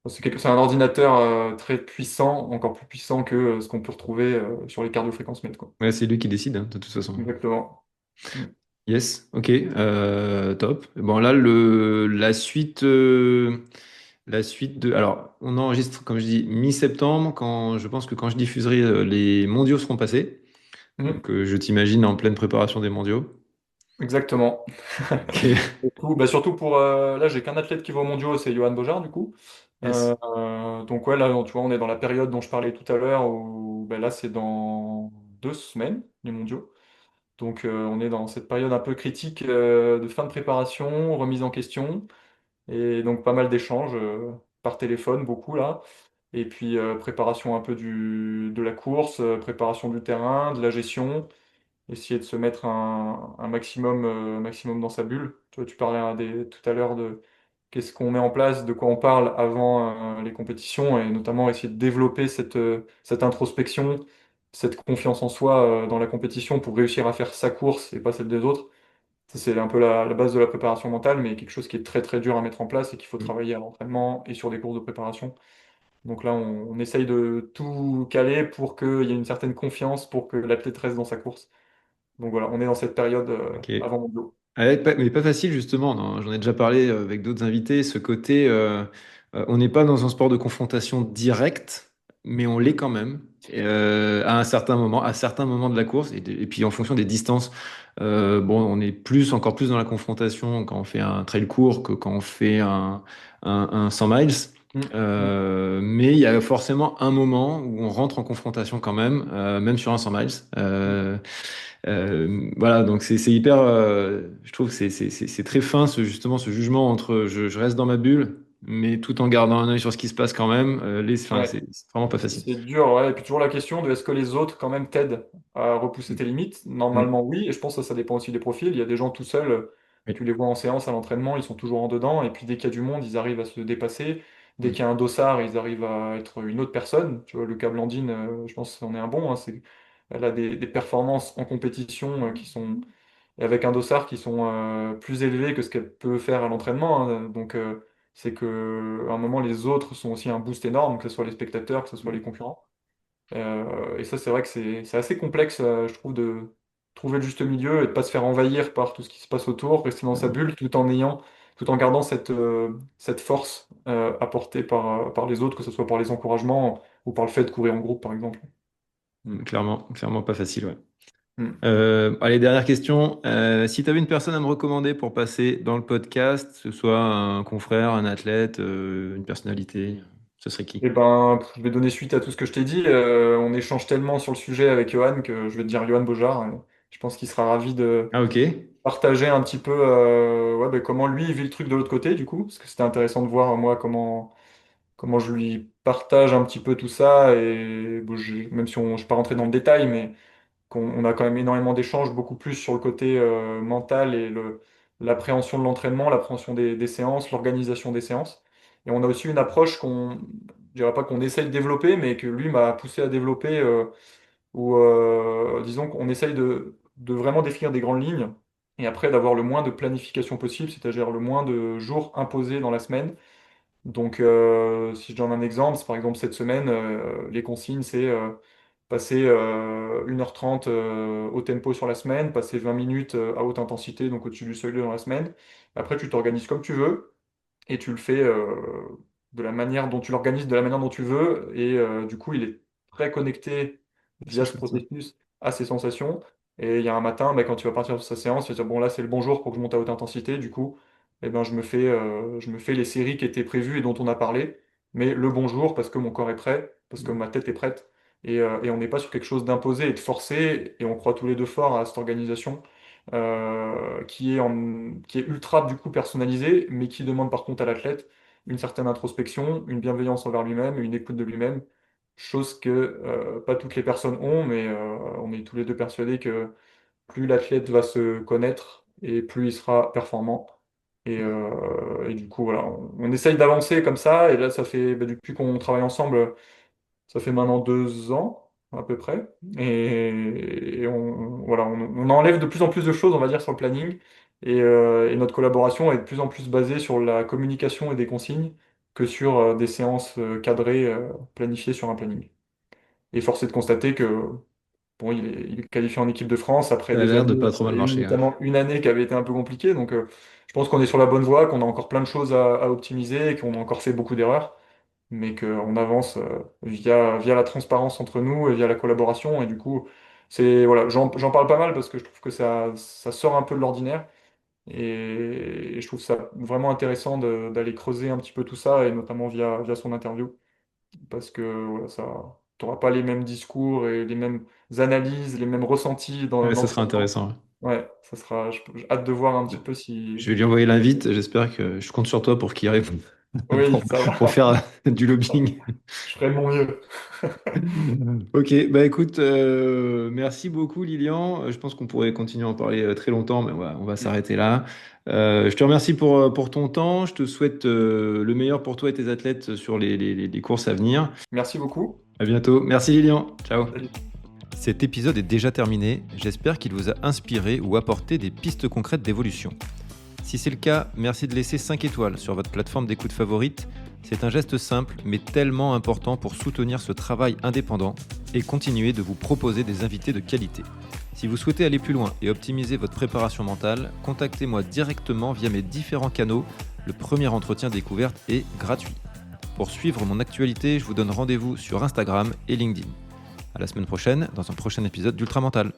C'est un ordinateur très puissant, encore plus puissant que ce qu'on peut retrouver sur les cardiofréquences-mètres, quoi. Ouais, c'est lui qui décide, hein, de toute façon. Exactement. Mm. Yes, ok, top. Bon, là, la suite de. Alors, on enregistre, comme je dis, mi-septembre, je pense que quand je diffuserai, les mondiaux seront passés. Mm. Donc, je t'imagine en pleine préparation des mondiaux. Exactement. Ok. Du coup, bah, surtout pour là, j'ai qu'un athlète qui va aux mondiaux, c'est Johan Bojard du coup. Yes. Donc ouais, là, tu vois, on est dans la période dont je parlais tout à l'heure où bah, là, c'est dans 2 semaines les mondiaux. Donc on est dans cette période un peu critique de fin de préparation, remise en question, et donc pas mal d'échanges par téléphone, beaucoup là. Et puis préparation un peu de la course, préparation du terrain, de la gestion, essayer de se mettre un maximum dans sa bulle. Tu vois, tu parlais tout à l'heure de qu'est-ce qu'on met en place, de quoi on parle avant les compétitions, et notamment essayer de développer cette introspection, cette confiance en soi dans la compétition pour réussir à faire sa course et pas celle des autres. Ça, c'est un peu la base de la préparation mentale, mais quelque chose qui est très très dur à mettre en place et qu'il faut travailler à l'entraînement et sur des courses de préparation. Donc là, on essaye de tout caler pour qu'il y ait une certaine confiance, pour que l'athlète reste dans sa course. Donc voilà, on est dans cette période Ok. avant mondiaux. Mais pas facile justement, non, j'en ai déjà parlé avec d'autres invités, ce côté, on n'est pas dans un sport de confrontation directe, mais on l'est quand même, à certains moments de la course, et puis en fonction des distances, bon, on est encore plus dans la confrontation quand on fait un trail court que quand on fait un 100 miles. Mm, mm. Mais il y a forcément un moment où on rentre en confrontation quand même, même sur un 100 miles. Voilà, donc c'est hyper, je trouve que c'est très fin justement ce jugement entre je reste dans ma bulle, mais tout en gardant un œil sur ce qui se passe quand même. Enfin, Ouais. c'est vraiment pas facile. C'est dur, ouais. Et puis toujours la question de est-ce que les autres quand même t'aident à repousser tes limites? Mm. Normalement oui, et je pense que ça dépend aussi des profils. Il y a des gens tout seuls, Oui. tu les vois en séance à l'entraînement, ils sont toujours en dedans, et puis dès qu'il y a du monde, ils arrivent à se dépasser. Dès Mm. qu'il y a un dossard, ils arrivent à être une autre personne. Tu vois, Lucas Blandine, je pense que c'en est un bon, hein. Elle a des performances en compétition qui sont et avec un dossard qui sont plus élevés que ce qu'elle peut faire à l'entraînement, hein. Donc, c'est que à un moment, les autres sont aussi un boost énorme, que ce soit les spectateurs, que ce soit les concurrents. Et ça, c'est vrai que c'est assez complexe, je trouve, de trouver le juste milieu et de pas se faire envahir par tout ce qui se passe autour, rester dans sa bulle, tout en gardant cette force apportée par les autres, que ce soit par les encouragements ou par le fait de courir en groupe, par exemple. Clairement pas facile, ouais. Hmm. Allez, dernière question. Si tu avais une personne à me recommander pour passer dans le podcast, que ce soit un confrère, un athlète, une personnalité, ce serait qui? Eh ben, je vais donner suite à tout ce que je t'ai dit. On échange tellement sur le sujet avec Johan que je vais te dire Johan Bojard. Je pense qu'il sera ravi de Ah, ok. partager un petit peu ouais, ben, comment lui il vit le truc de l'autre côté, du coup. Parce que c'était intéressant de voir, moi, comment je lui partage un petit peu tout ça. Et bon, même si je ne vais pas rentrer dans le détail, mais on a quand même énormément d'échanges, beaucoup plus sur le côté mental et l'appréhension de l'entraînement, l'appréhension des séances, l'organisation des séances. Et on a aussi une approche je dirais pas qu'on essaye de développer, mais que lui m'a poussé à développer, où disons qu'on essaye de vraiment définir des grandes lignes et après d'avoir le moins de planification possible, c'est-à-dire le moins de jours imposés dans la semaine. Donc, si je donne un exemple, c'est par exemple cette semaine, les consignes, c'est passer 1h30 au tempo sur la semaine, passer 20 minutes à haute intensité, donc au-dessus du seuil dans la semaine. Après, tu t'organises comme tu veux et tu le fais de la manière dont tu l'organises, de la manière dont tu veux. Et du coup, il est très connecté C'est via ce chouette ça. processus à ses sensations. Et il y a un matin, quand tu vas partir sur sa séance, tu vas dire, bon, là, c'est le bon jour pour que je monte à haute intensité. Du coup, je me fais les séries qui étaient prévues et dont on a parlé, mais le bon jour parce que mon corps est prêt, parce que ma tête est prête. Et on n'est pas sur quelque chose d'imposé et de forcé, et on croit tous les deux fort à cette organisation qui est ultra du coup personnalisée, mais qui demande par contre à l'athlète une certaine introspection, une bienveillance envers lui-même, une écoute de lui-même, chose que pas toutes les personnes ont, mais on est tous les deux persuadés que plus l'athlète va se connaître et plus il sera performant. Et du coup, voilà, on essaye d'avancer comme ça, et là, ça fait, depuis qu'on travaille ensemble, ça fait maintenant 2 ans à peu près. Et voilà, on enlève de plus en plus de choses, on va dire, sur le planning. Et notre collaboration est de plus en plus basée sur la communication et des consignes que sur des séances cadrées, planifiées sur un planning. Et force est de constater que bon, il est qualifié en équipe de France après Ça a des l'air de années. pas trop Il mal y a eu marcher, ouais. notamment une année qui avait été un peu compliquée. Donc, je pense qu'on est sur la bonne voie, qu'on a encore plein de choses à optimiser et qu'on a encore fait beaucoup d'erreurs, mais qu'on avance via la transparence entre nous et via la collaboration. Et du coup, voilà, j'en parle pas mal parce que je trouve que ça sort un peu de l'ordinaire. Et je trouve ça vraiment intéressant d'aller creuser un petit peu tout ça, et notamment via son interview, parce que voilà, tu n'auras pas les mêmes discours et les mêmes analyses, les mêmes ressentis Ouais, dans ça le sera traitement. intéressant, ouais. Ouais, j'ai hâte de voir un petit peu Je vais lui envoyer l'invite. J'espère que je compte sur toi pour qu'il réponde, Oui, pour, ça pour va. faire du lobbying. Je ferai de mon mieux. Ok, bah écoute, merci beaucoup Lilian. Je pense qu'on pourrait continuer à en parler très longtemps, mais on va s'arrêter là. Je te remercie pour ton temps. Je te souhaite le meilleur pour toi et tes athlètes sur les courses à venir. Merci beaucoup. À bientôt. Merci Lilian. Ciao. Salut. Cet épisode est déjà terminé. J'espère qu'il vous a inspiré ou apporté des pistes concrètes d'évolution. Si c'est le cas, merci de laisser 5 étoiles sur votre plateforme d'écoute favorite. C'est un geste simple mais tellement important pour soutenir ce travail indépendant et continuer de vous proposer des invités de qualité. Si vous souhaitez aller plus loin et optimiser votre préparation mentale, contactez-moi directement via mes différents canaux. Le premier entretien découverte est gratuit. Pour suivre mon actualité, je vous donne rendez-vous sur Instagram et LinkedIn. À la semaine prochaine dans un prochain épisode d'Ultra Mental.